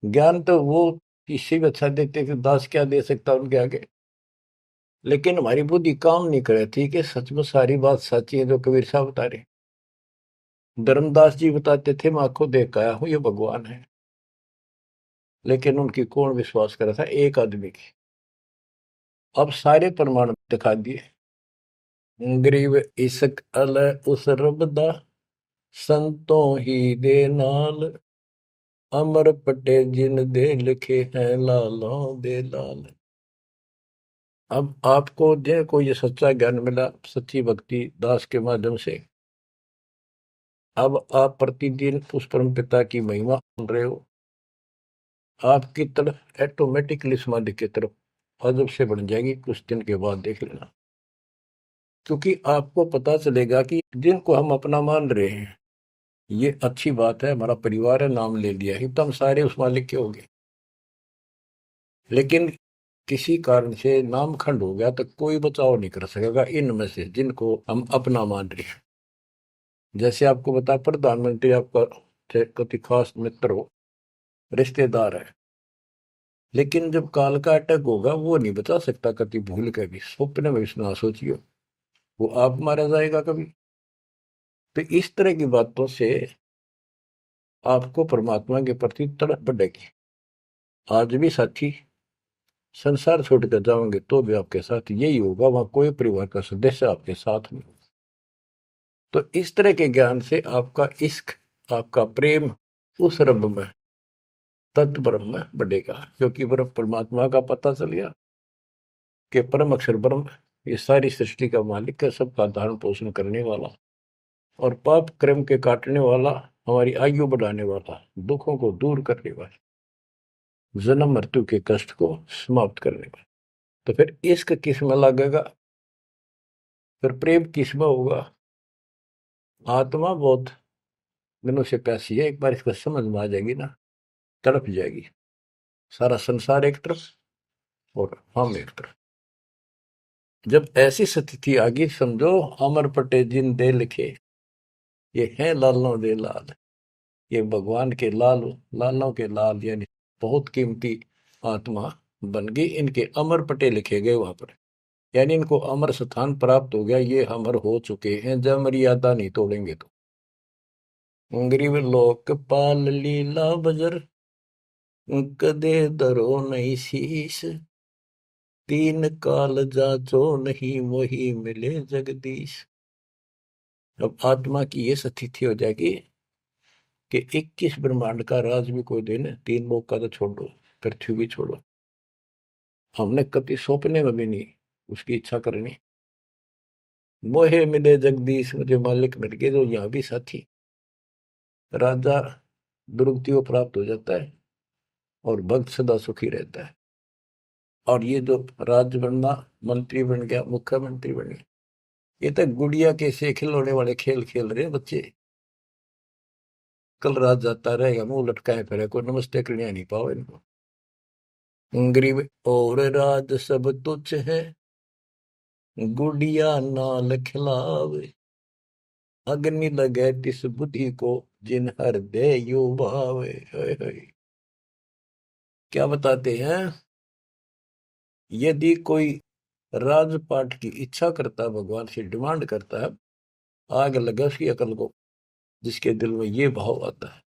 ज्ञान तो वो इससे भी अच्छा देते थे, दास क्या दे सकता उनके आगे। लेकिन हमारी बुद्धि काम नहीं करे थी कि सच में सारी बात सच्ची है जो कबीर साहब बता रहे। धर्मदास जी बताते थे मैं आंखों देख आया हूं ये भगवान है, लेकिन उनकी कौन विश्वास करा था, एक आदमी की। अब सारे प्रमाण दिखा दिए। गरीब इश्क अल उस रब दा, संतों ही दे नाल, अमर पटे जिन दे लिखे हैं लालों दे लाल। अब आपको जिनको ये सच्चा ज्ञान मिला सच्ची भक्ति दास के माध्यम से, अब आप प्रतिदिन उस परम पिता की महिमा सुन रहे हो, आपकी तरफ ऑटोमेटिकली समाधि की तरफ अजब से बढ़ जाएगी, कुछ दिन के बाद देख लेना। क्योंकि आपको पता चलेगा कि जिनको हम अपना मान रहे हैं, ये अच्छी बात है, हमारा परिवार है, नाम ले लिया है, तो हम सारे उस मालिक के हो गए। लेकिन किसी कारण से नाम खंड हो गया तो कोई बचाव नहीं कर सकेगा इनमें से जिनको हम अपना मान रहे हैं। जैसे आपको बता, प्रधानमंत्री आपका कति खास मित्र हो, रिश्तेदार है, लेकिन जब काल का अटैक होगा वो नहीं बचा सकता कति, भूल के भी स्वप्न में भी ना सोचियो, वो आप मारा जाएगा कभी। तो इस तरह की बातों से आपको परमात्मा के प्रति तड़प बढ़ेगी। आज भी साथी संसार छोड़कर जाओगे तो भी आपके साथ यही होगा, वहां कोई परिवार का सदस्य आपके साथ नहीं होगा। तो इस तरह के ज्ञान से आपका इश्क, आपका प्रेम उस रब में, तत्व ब्रह्म में बढ़ेगा, क्योंकि ब्रह्म परमात्मा का पता चल गया कि परम अक्षर ब्रह्म ये सारी सृष्टि का मालिक है, सबका धारण पोषण करने वाला और पाप कर्म के काटने वाला, हमारी आयु बढ़ाने वाला, दुखों को दूर करने वाला, जन्म मृत्यु के कष्ट को समाप्त करने वाला। तो फिर इश्क किस में लगेगा, फिर प्रेम किस में होगा। आत्मा बहुत दिनों से प्यासी है, एक बार इसको समझ में आ जाएगी ना, तड़प जाएगी। सारा संसार एक तरफ और हम एक तरफ। जब ऐसी स्थिति आ गई, समझो अमर पटे जिन दे लिखे, ये हैं लालों दे लाल, ये भगवान के लाल, लालों के लाल, यानी बहुत कीमती आत्मा बन गई, इनके अमर पटे लिखे गए वहां पर, यानी इनको अमर स्थान प्राप्त हो गया, ये अमर हो चुके हैं, जब मर्यादा नहीं तोड़ेंगे तो। गरीब लोक पाल लीला बजर, कदे दरो नहीं शीश, तीन काल जाचो नहीं वही मिले जगदीश। अब आत्मा की ये स्थिति हो जाएगी कि 21 ब्रह्मांड का राज भी कोई देने, तीन लोग का तो छोड़ो, पृथ्वी भी छोड़ो, हमने कभी सौंपने में भी नहीं उसकी इच्छा करनी। मोहे मिले जगदीश, मुझे मालिक मिल गए, जो यहाँ भी साथी, राजा दुर्गति को प्राप्त हो जाता है और भक्त सदा सुखी रहता है। और ये जो राज्य बनना, मंत्री बन गया, मुख्यमंत्री बन गया, ये तो गुड़िया के से खिलौने वाले खेल खेल रहे बच्चे। कल रात जाता रहेगा, मुंह लटकाए फिरे, कोई नमस्ते करने नहीं पाओ इनको। गरीब और राज सब तुच्छ है, गुड़िया नाल खिलावे, अग्नि लगे तिस बुद्धि को, जिन हृदय यू भावे। क्या बताते हैं, यदि कोई राजपाट की इच्छा करता है, भगवान से डिमांड करता है, आग लगे उसकी अकल को, जिसके दिल में ये भाव आता है।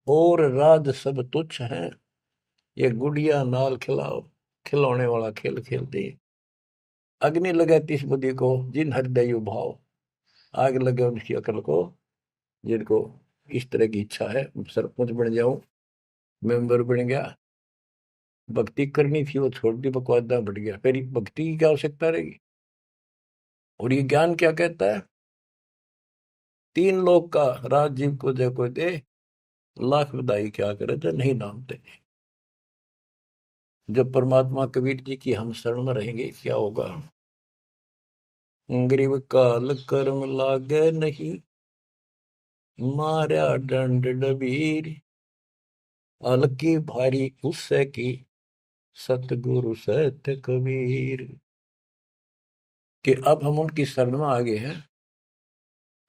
और राज सब तुच्छ है, ये गुड़िया नाल खिलाओ, खिलौने वाला खेल खेलते हैं। अग्नि लगे तिस बुद्धि को, जिन हृदय भाव, आग लगे उनकी अकल को, जिनको इस तरह की इच्छा है, सरपंच बन जाऊं, मेंबर बन गया, भक्ति करनी थी वो छोड़ दी, बकवादा बढ़ गया, फिर भक्ति की क्या आवश्यकता रहेगी। और ये ज्ञान क्या कहता है, तीन लोग का राज जीव को जय को दे, लाख बधाई क्या करे जो नहीं नामते। जब परमात्मा कबीर जी की हम शरण में रहेंगे, क्या होगा, गरीब काल कर्म लागे नहीं, मारा दंड डबीर, अलकी भारी उससे की, सतगुरु सत्य कबीर। कि अब हम उनकी शरण में आ गए हैं,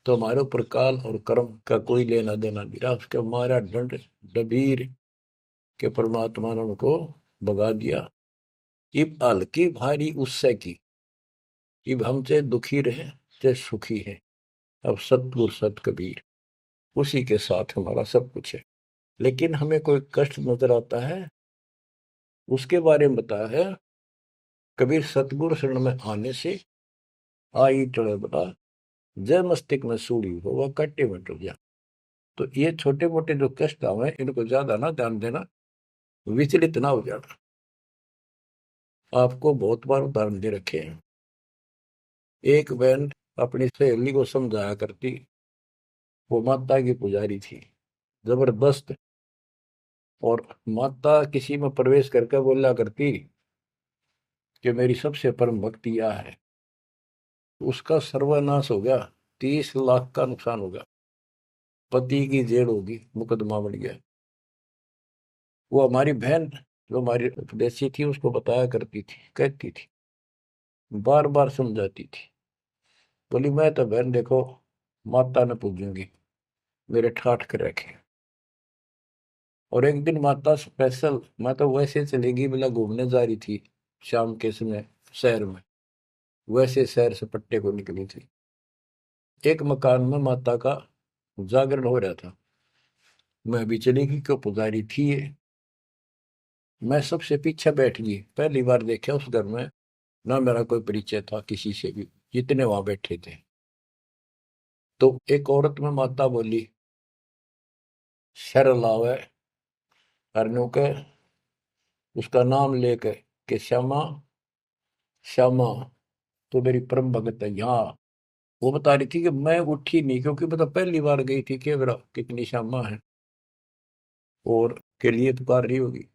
तो हमारे ऊपर काल और कर्म का कोई लेना देना नहीं रहा, उसके मारा दंड डबीर के परमात्मा ने उनको भगा दिया। इब हल्की भारी उससे की, इब हम चाहे दुखी रहे चाहे सुखी है, अब सतगुरु सत कबीर, उसी के साथ हमारा सब कुछ है। लेकिन हमें कोई कष्ट नजर आता है, उसके बारे में बताया है कबीर, सतगुरु शरण में आने से आई चढ़े बता, जय मस्तिष्क में सूड़ी हो वह कट्टे में टूट जा। तो ये छोटे मोटे जो कष्ट आवे, इनको ज्यादा ना ध्यान देना, विचलित ना हो जाना। आपको बहुत बार उदाहरण दे रखे हैं। एक बहन अपनी सहेली को समझाया करती, वो माता की पुजारी थी जबरदस्त, और माता किसी में प्रवेश करके बोला करती कि मेरी सबसे परम भक्ति यह है। उसका सर्वनाश हो गया, 30 लाख का नुकसान हो गया, पति की जेल होगी, मुकदमा बढ़ गया। वो हमारी बहन जो हमारी उपदेशी थी, उसको बताया करती थी, कहती थी, बार बार समझाती थी, बोली मैं तो बहन देखो माता ने पूजूंगी, मेरे ठाठ के रखे। और एक दिन माता स्पेशल, मैं तो वैसे चलेगी बिना घूमने जा रही थी शाम के समय शहर में, वैसे शहर से पट्टे को निकली थी। एक मकान में माता का जागरण हो रहा था, मैं भी चली गई, क्यों पुजारी थी ये। मैं सबसे पीछे बैठ गई, पहली बार देखा उस घर में, ना मेरा कोई परिचय था किसी से भी, जितने वहां बैठे थे। तो एक औरत में माता बोली, शर लावे हरनों के, उसका नाम लेके कि श्यामा श्यामा तो मेरी परम भगत है यहाँ। वो बता रही थी कि मैं उठी नहीं, क्योंकि बता पहली बार गई थी कि मेरा कितनी श्यामा है और के लिए पुकार रही होगी।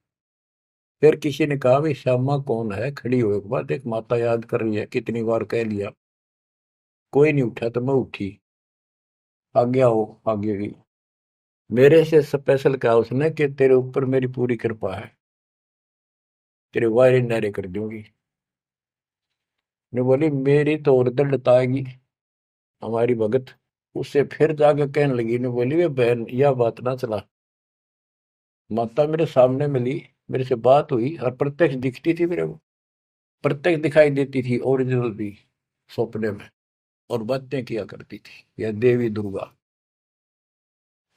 फिर किसी ने कहा भाई श्यामा कौन है, खड़ी हुए के बाद एक माता याद कर रही है, कितनी बार कह लिया, कोई नहीं उठा तो मैं उठी, आगे आओ आगे गई। मेरे से स्पेशल कहा उसने कि तेरे ऊपर मेरी पूरी कृपा है, तेरे वायरे नारे कर दूंगी। ने बोली मेरी तो और दिल लताएगी हमारी भगत। उससे फिर जाके कहने लगी, ने बोली वे बहन यह बात ना चला, माता मेरे सामने मिली, मेरे से बात हुई और प्रत्यक्ष दिखती थी मेरे को, प्रत्यक्ष दिखाई देती थी ओरिजिनल भी सपने में, और बातें किया करती थी यह देवी दुर्गा।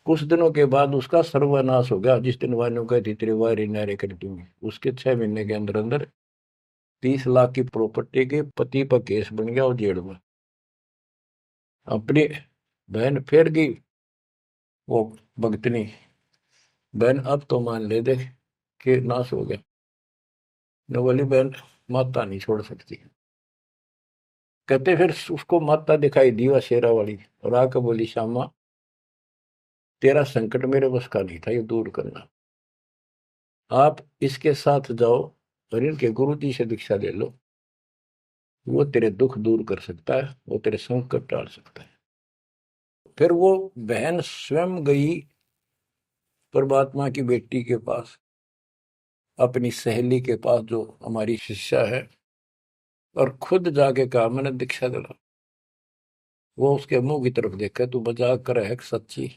कुछ दिनों के बाद उसका सर्वनाश हो गया, जिस दिन वायु कहती तेरे वायरे नारे कर दूंगी, उसके 6 महीने के अंदर अंदर 30 लाख की प्रॉपर्टी के पति पर केस बन गया और जेल में। अपनी बहन फिर गई वो भगतनी, बहन अब तो मान ले दे कि नाश हो गया। न बोली बहन माता नहीं छोड़ सकती। कहते फिर उसको माता दिखाई दी वह शेरा वाली, और आकर बोली श्यामा तेरा संकट मेरे बस का नहीं था ये दूर करना, आप इसके साथ जाओ और इनके गुरु जी से दीक्षा ले लो, वो तेरे दुख दूर कर सकता है, वो तेरे संकट टाल सकता है। फिर वो बहन स्वयं गई परमात्मा की बेटी के पास, अपनी सहेली के पास जो हमारी शिष्या है, और खुद जाके कहा मैंने दीक्षा दिला। वो उसके मुंह की तरफ देखा, तू मजाक कर है सच्ची,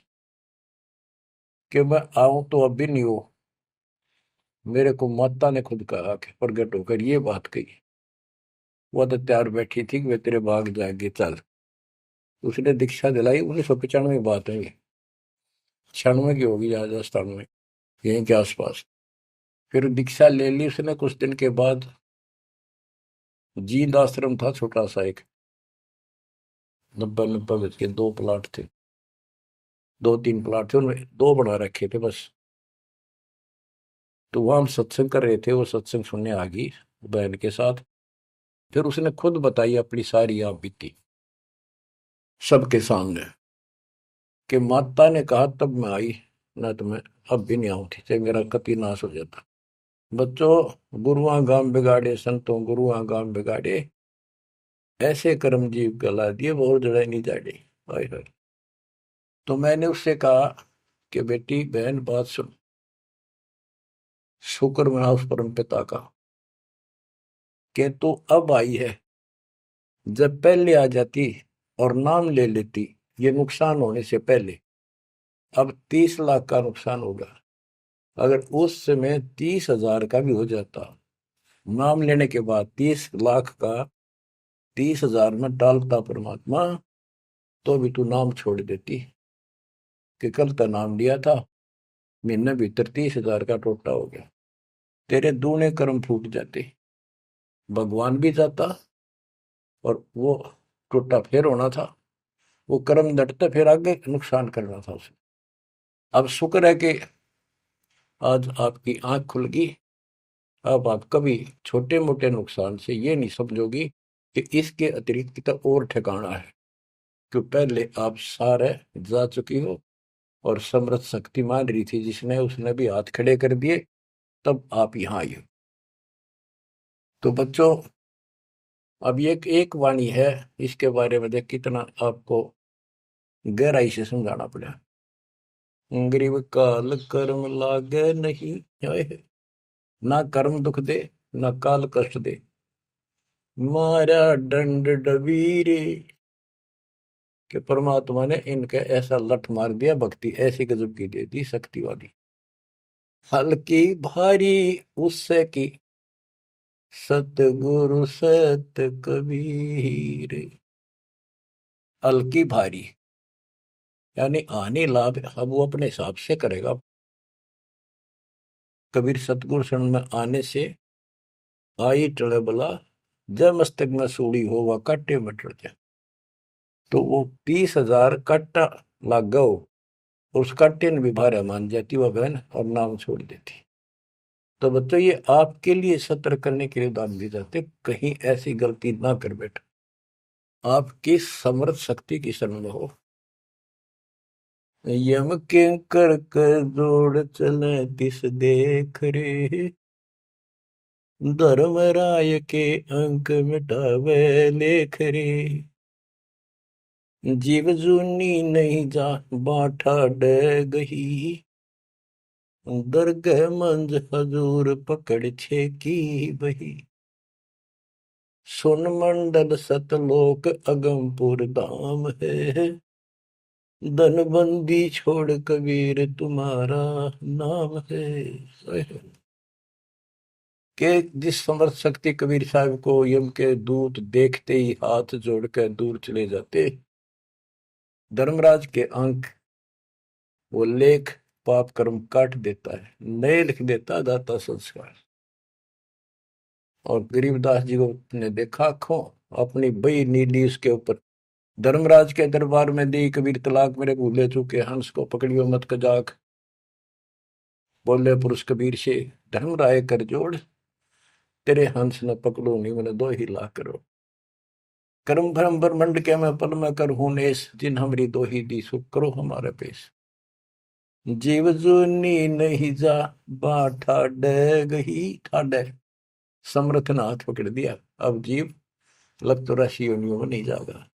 कि मैं आऊं तो अब भी नहीं हो, मेरे को माता ने खुद कहा कि प्रगट होकर ये बात कही। वो तो तैयार बैठी थी कि वे तेरे भाग जाएंगे चल। उसने दीक्षा दिलाई, 1995 बात है ये, 96 की होगी या 97, यहीं के आसपास। फिर दीक्षा ले ली उसने कुछ दिन के बाद। जींद आश्रम था छोटा सा एक, 90 90 गज के 2 प्लाट थे, 2 3 प्लाट थे, उनमें 2 बना रखे थे बस। तो वहां हम सत्संग कर रहे थे, वो सत्संग सुनने आ गई बहन के साथ। फिर उसने खुद बताई अपनी सारी आप बीती सबके सामने, कि माता ने कहा तब मैं आई, ना तो मैं अब भी नहीं आऊं थी, चाहे मेरा कति नाश हो जाता। बच्चों गुरुआ गांव बिगाड़े संतों गुरुआ गांव बिगाड़े, ऐसे कर्म जीव गला दिए वो जड़ा नहीं जाड़े। हाय हाय। तो मैंने उससे कहा कि बेटी बहन बात सुन, शुक्र मना उस परम पिता का कि तू अब आई है, जब पहले आ जाती और नाम ले लेती ये नुकसान होने से पहले, अब 30 लाख का नुकसान होगा। अगर उस समय 30,000 का भी हो जाता, नाम लेने के बाद 30 लाख का 30,000 में डालता परमात्मा, तो भी तू नाम छोड़ देती। कि कल का नाम लिया था, महीने भीतर 30,000 का टोटा हो गया, तेरे दूने कर्म फूट जाते, भगवान भी जाता और वो टोटा फिर होना था, वो कर्म डटते फिर आगे नुकसान करना था उसे। अब शुक्र है कि आज आपकी आंख खुल गई, अब आप कभी छोटे मोटे नुकसान से ये नहीं समझोगी कि इसके अतिरिक्त तो और ठिकाना है, क्यों पहले आप सारे जा चुकी हो और समृद्ध शक्ति मान रही थी जिसने, उसने भी हाथ खड़े कर दिए, तब आप यहाँ आई हो। तो बच्चों अब ये एक वाणी है, इसके बारे में देख कितना आपको गहराई से समझाना पड़ा। गरीब काल कर्म लागे नहीं, ना कर्म दुख दे ना काल कष्ट दे, मारा दंड डबीरे। कि परमात्मा ने इनके ऐसा लठ मार दिया, भक्ति ऐसी गजब की दे दी शक्ति वाली। हल्की भारी उससे की सतगुरु सत कबीर। हल्की भारी यानी आने लाभ अब वो अपने हिसाब से करेगा। कबीर सतगुरु शरण में आने से आई टले बला, जब मस्तक में सूड़ी हो वह काटे में टल जाए। तो वो 30,000 काटा लाग गो, उस काटे ने भी भारा मान जाती वह बहन और नाम छोड़ देती। तो बच्चों ये आपके लिए सत्र करने के लिए दान दी जाते, कहीं ऐसी गलती ना कर बैठो, आपकी समर्थ शक्ति की शरण में हो। यम के कर कर जोड़ चले तिस देख रे, धर्मराय के अंक मिटावे लेख रे, जीव जूनी नहीं जा बाठा डे गही, दरगह मंज हजूर पकड़ छे की बही, सुन मंडल सतलोक अगमपुर धाम है, धनबंदी छोड़ कबीर तुम्हारा नाम है। के जिस समर्थ शक्ति कबीर साहब को यम के दूत देखते ही हाथ जोड़कर दूर चले जाते, धर्मराज के अंक वो लेख पाप कर्म काट देता है, नए लिख देता दाता संस्कार। और गरीबदास जी को ने देखा आंखों, अपनी बई नीली उसके ऊपर, धर्मराज के दरबार में दी कबीर तलाक मेरे भूले चूके, हंस को पकड़ियो मत कजाक, बोले पुरुष कबीर से धर्मराय कर जोड़, तेरे हंस न पकड़ो नहीं मैंने दो ही ला करो, कर्म भ्रम ब्रह्मंड के मैं पल में कर हूं नेस, जिन हमरी दो ही दी सुख करो हमारे पेश, जीव जूनी नहीं जा बाठा गही ठाडे, समर्थ ने हाथ पकड़ दिया, अब जीव लग तो राशि योनियों में नहीं जाएगा,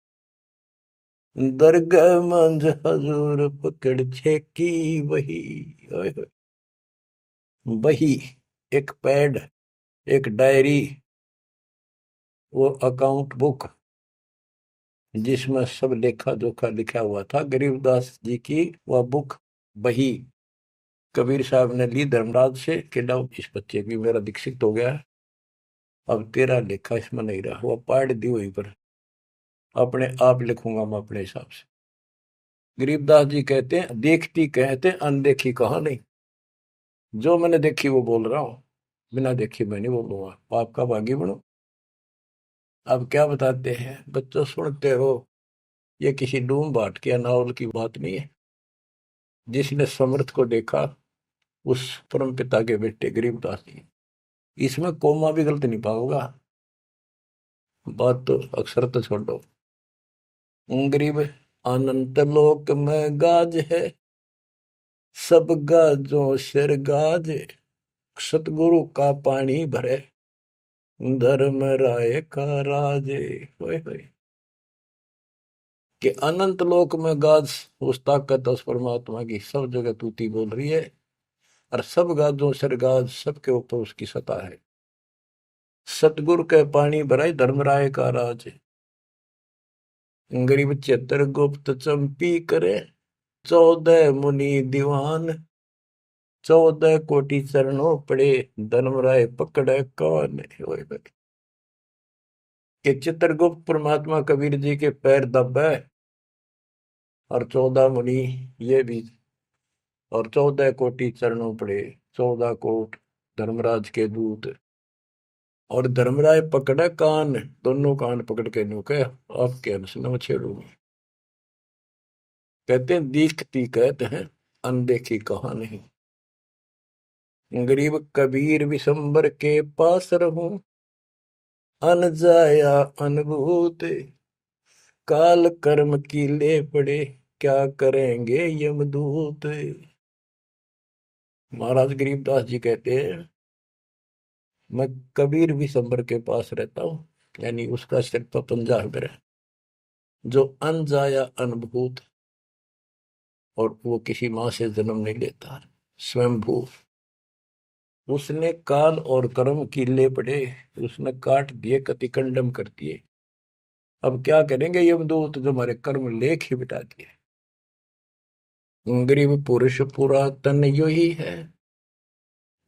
दरगाह मंझ हजूर पकड़ छेकी वही। वही एक पैड, एक डायरी, वो अकाउंट बुक जिसमें सब लेखा जोखा लिखा हुआ था, गरीबदास जी की वह बुक वही कबीर साहब ने ली धर्मराज से कि लो इस बच्चे की मेरा दीक्षित हो गया, अब तेरा लेखा इसमें नहीं रहा, वो पाड़ दी वहीं पर, अपने आप लिखूंगा मैं अपने हिसाब से। गरीबदास जी कहते हैं देखती कहते अनदेखी कहा नहीं, जो मैंने देखी वो बोल रहा हूं, बिना देखी मैं नहीं बोलूंगा, पाप का भागी बनो। अब क्या बताते हैं बच्चों, सुनते हो, ये किसी डूम बाट के नावल की बात नहीं है, जिसने समर्थ को देखा उस परम पिता के बेटे गरीबदास जी, इसमें कोमा भी गलत नहीं पाओगा, बात तो अक्षर तो छोड़ दो। गरीब अनंत लोक में गाज है, सब गाजों सिर गाज, सतगुरु का पानी भरे, धर्म राय का राजे। होए होए कि अनंत लोक में गाज उस ताकत उस परमात्मा की सब जगह तूती बोल रही है, और सब गाजों सिर गाज, सबके ऊपर उसकी सत्ता है, सतगुरु के पानी भराई धर्मराय का राज, गरीब चतर गुप्त चंपी करे, 14 मुनि दीवान, 14 कोटि चरणों पड़े, धर्मराय पकड़े कौन। कि चित्रगुप्त परमात्मा कबीर जी के पैर दबे, और 14 मुनि ये भी, और 14 कोटि चरणों पड़े, 14 कोट धर्मराज के दूत, और धर्मराय पकड़े कान, दोनों कान पकड़ के न्यू कहे आपके अंश न छेड़ूंगी। कहते हैं दीखती कहते हैं अनदेखी कहा नहीं, गरीब कबीर विशंबर के पास रहूं, अन जाया अनुभूत, काल कर्म की ले पड़े, क्या करेंगे यमदूत। महाराज गरीबदास जी कहते हैं मैं कबीर विशंबर के पास रहता हूं, यानी उसका सिर पर पंजा है मेरा, जो अनजाया अनुभूत, और वो किसी माँ से जन्म नहीं लेता, स्वयंभू, उसने काल और कर्म की ले पड़े, उसने काट दिए, कतिकंडम कर दिए, अब क्या करेंगे यमदूत, जो हमारे कर्म लेख ही बिटा दिए। गरीब पुरुष पुरातन यो ही है,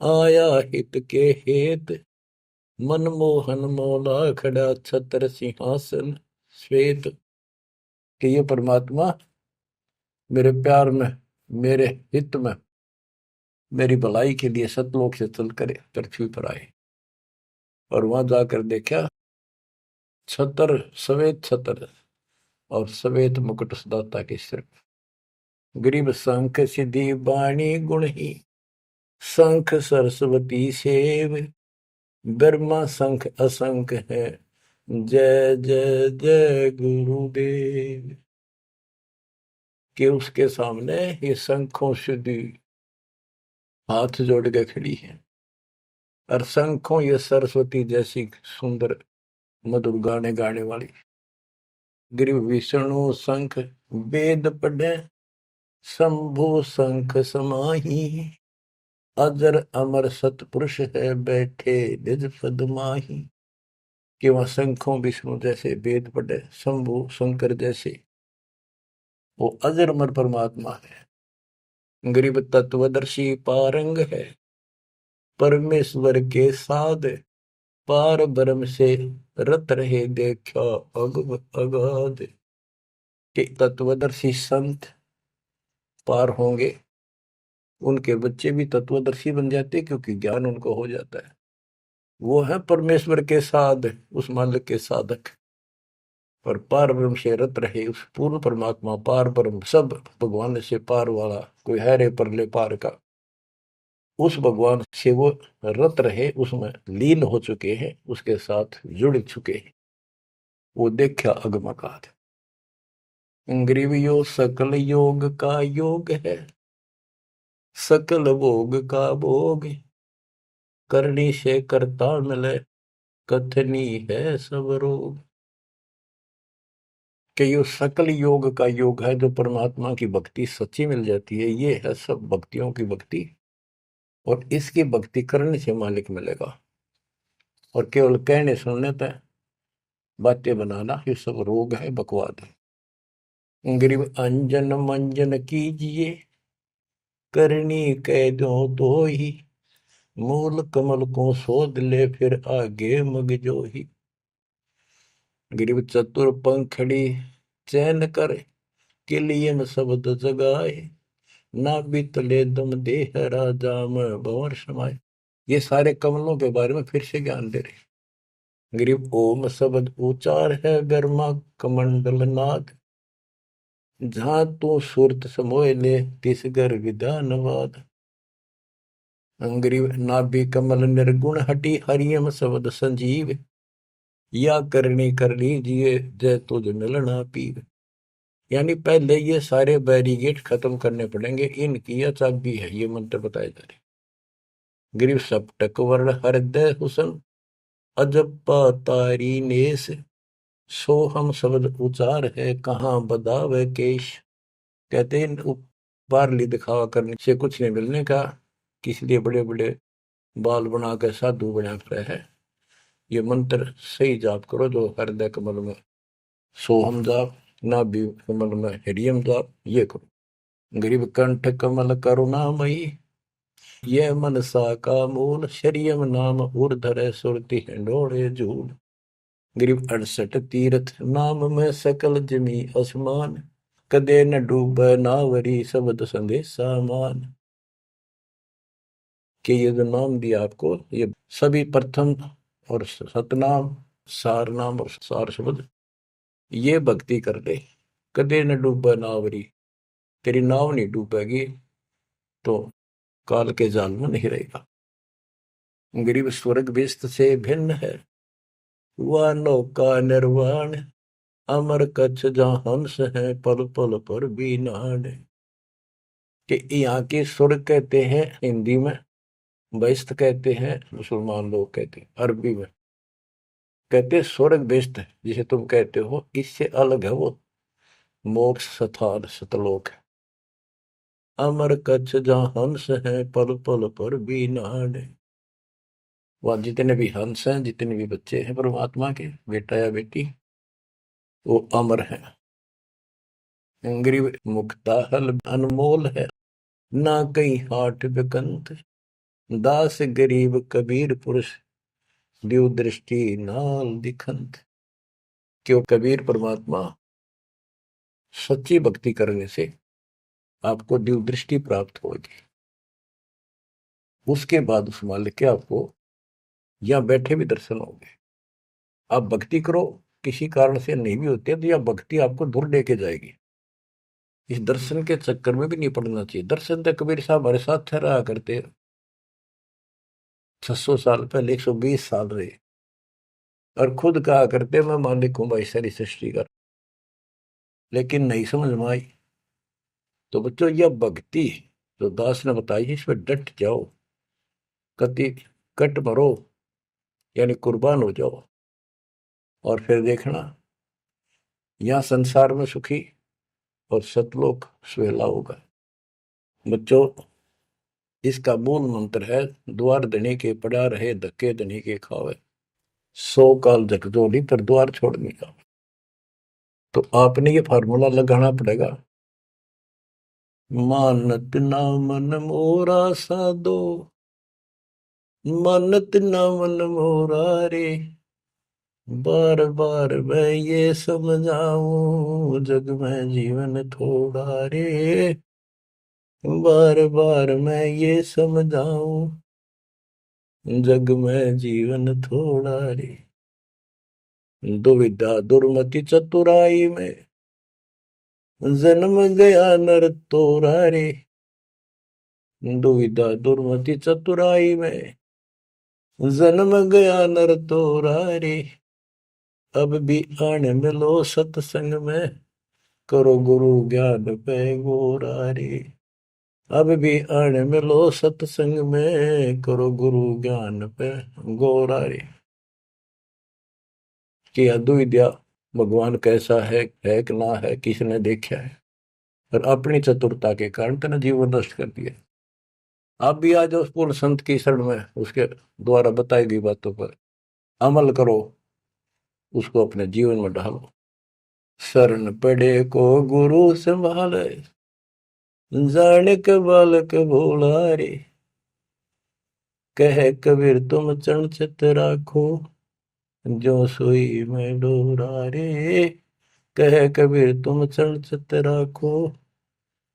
आया हित के हेत, मनमोहन मौला खड़ा छत्र सिंहासन श्वेत, कि ये परमात्मा मेरे प्यार में, मेरे हित में, मेरी भलाई के लिए सतलोक से चल कर पृथ्वी पर आए, और वहां जाकर देखा छतर, सफेद छतर और सफेद मुकुट दाता के सिर, गरीब शंख सिद्धि बाणी गुण ही, शंख सरस्वती सेव, ब्रह्मा शंख असंख है, जय जय जय गुरुदेव। कि उसके सामने ये शंखों सिद्धि हाथ जोड़ के खड़ी है, और शंखों ये सरस्वती जैसी सुंदर मधुर गाने गाने वाली। गिरि विष्णु शंख वेद पढ़े, शंभु शंख समाही, अजर अमर सतपुरुष है बैठे निज पद माही। कि वह शंखों विष्णु जैसे वेद पढ़े, शंभु शंकर जैसे वो अजर अमर परमात्मा है। गरीब तत्वदर्शी पारंग है, परमेश्वर के साध, पार ब्रह्म से रत रहे देखा अगाध। के तत्वदर्शी संत पार होंगे, उनके बच्चे भी तत्वदर्शी बन जाते क्योंकि ज्ञान उनको हो जाता है। वो है परमेश्वर के साध, उस मालिक के साधक, और पार ब्रह्म से रत रहे उस पूर्ण परमात्मा, पार ब्रह्म सब भगवान से पार वाला कोई है रे परले पार का, उस भगवान से वो रत रहे, उसमें लीन हो चुके हैं, उसके साथ जुड़ चुके हैं। वो देखा अगमकाद। ग्रीव योग सकल योग का योग है, सकल भोग का भोग, करनी से करता मिले, कथनी है सब रोग। कि यो सकल योग का योग है, जो परमात्मा की भक्ति सच्ची मिल जाती है, ये है सब भक्तियों की भक्ति, और इसकी भक्ति करने से मालिक मिलेगा। और केवल कहने सुनने तक बातें बनाना ये सब रोग है, बकवाद है। गरीब अंजन मंजन कीजिए, करनी कह दो तो ही, मूल कमल को शोध ले फिर आगे मग जो ही। गरीब चतुर पंखड़ी चैन कर, किलियन शब्द जगाए, ना बीतले दम देह राजा में भंवर समाये। ये सारे कमलों के बारे में फिर से ज्ञान दे रहे। गरीब ओम शब्द उचार है, गर्मा कमंडल नाद, जहां तू सुरत समोय ले, तिस घर विधानवाद। गरीब नाभि कमल निर्गुण हटी, हरियम शब्द संजीव, या करनी कर लीजिए जय तुझ मिलना पीर। यानी पहले ये सारे बैरिगेट खत्म करने पड़ेंगे, इनकी यह चाबी है, ये मंत्र बताए जा रहे। गिरिव सपटक वर्ण हृदय हुसन, अजप्पा तारी नेस, सो हम शब्द उचार है, कहाँ बदावे केश। कहते हैं बारली दिखावा करने से कुछ नहीं मिलने का, किस लिए बड़े बड़े बाल बना कर साधु बना रहे है। ये मंत्र सही जाप करो, जो हृदय कमल में सोहम जाप, ना भी कमल में हरियम जाप, ये करो। गरीब कंठ कमल करुणामयी, ये मनसा का मूल, शरियम नाम उर्धर सुरति हिंडोड़े झूल। गरीब 68 तीर्थ नाम में सकल जमी आसमान, कदे न डूब नावरी शब्द संदेशा मान। कि ये जो नाम दिया आपको, ये सभी प्रथम और सतनाम, सार नाम और सार शब्द, ये भक्ति कर ले। कदे न डूबा नावरी, तेरी नाव नहीं डूबेगी तो काल के जाल में नहीं रहेगा। गरीब स्वर्ग बेस्त से भिन्न है, वह नौका निर्वाण, अमर कच्छ जहाँ हंस है, पल पल पर बीनान। कि यहाँ के स्वर्ग कहते हैं हिंदी में, बेस्त कहते हैं मुसलमान लोग कहते हैं, अरबी में कहते हैं स्वर्ग बेस्त है, जिसे तुम कहते हो, इससे अलग है वो मोक्ष स्थान सतलोक है। अमर कच्छ जहाँ हंस है, पल पल पर बीनान। वह जितने भी हंस हैं, जितने भी बच्चे हैं परमात्मा के, बेटा या बेटी, वो अमर है। गरीब मुक्ताहल अनमोल है, ना कहीं हाट बिकंत, दास गरीब कबीर पुरुष, दिव दृष्टि नाल दिखंत। क्यों कबीर परमात्मा सच्ची भक्ति करने से आपको दिव दृष्टि प्राप्त होगी। उसके बाद उस मालिक के आपको यहाँ बैठे भी दर्शन होंगे। आप भक्ति करो, किसी कारण से नहीं भी होते तो यह भक्ति आपको दूर लेके जाएगी। इस दर्शन के चक्कर में भी नहीं पड़ना चाहिए। दर्शन तो कबीर साहब हमारे साथ रहा करते, 600 साल पहले, 120 साल रहे, और खुद कहा करते मैं मालिक हूं भाई सारी सृष्टि का। लेकिन नहीं समझ में आई। तो बच्चों, यह भक्ति जो दास ने बताई है, इसमें डट जाओ, कति कट मरो, यानी कुर्बान हो जाओ, और फिर देखना यहां संसार में सुखी और सतलोक सुहेला होगा। बच्चों, इसका मूल मंत्र है, द्वार धनी के पड़ा रहे, धक्के धनी के खावे, 100 काल झकझोली पर द्वार छोड़ने का। तो आपने ये फार्मूला लगाना पड़ेगा। मानत ना मन मोरा साधो, मानत ना मन मोरा रे, बार बार मैं ये समझाऊं, जग में जीवन थोड़ा रे, बार बार मैं ये समझाऊं, जग में जीवन थोड़ा रे। दुविधा दुर्मति चतुराई में, जन्म गया नर तोरा रे, दुविधा दुर्मति चतुराई में, जन्म गया नर तोरा रे, अब भी आने मिलो सत्संग में, करो गुरु ज्ञान पे गोरा रे, अब भी आने मिलो सत्संग में, करो गुरु ज्ञान पे गोरा रे। कि अद्विद्या भगवान कैसा है कि ना है, किसने देखा है, और अपनी चतुरता के कारण तेने जीवन नष्ट कर दिया। आप भी आ जाओ पूर्ण संत की शरण में, उसके द्वारा बताई गई बातों पर अमल करो, उसको अपने जीवन में ढालो। शरण पड़े को गुरु संभाले, जाने के बालक भोला रे, कहे कबीर तुम चरण चित राखो, जो सोई में डोरा रे, कहे कबीर तुम चरण चित राखो,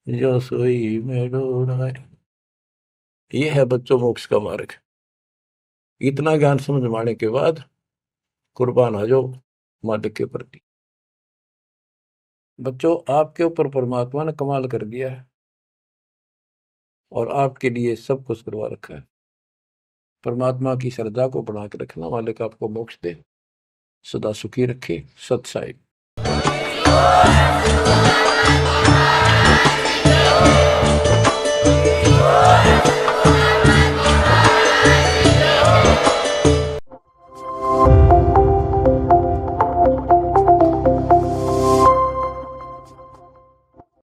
जो सोई में डोरा रे। ये है बच्चों मोक्ष का मार्ग। इतना ज्ञान समझ माने के बाद कुर्बान हो जाओ मालिक के प्रति। बच्चों, आपके ऊपर परमात्मा ने कमाल कर दिया है, और आपके लिए सब कुछ करवा रखा है। परमात्मा की श्रद्धा को बढ़ा के रखना, मालिक आपको मोक्ष दे, सदा सुखी रखे। सत साई।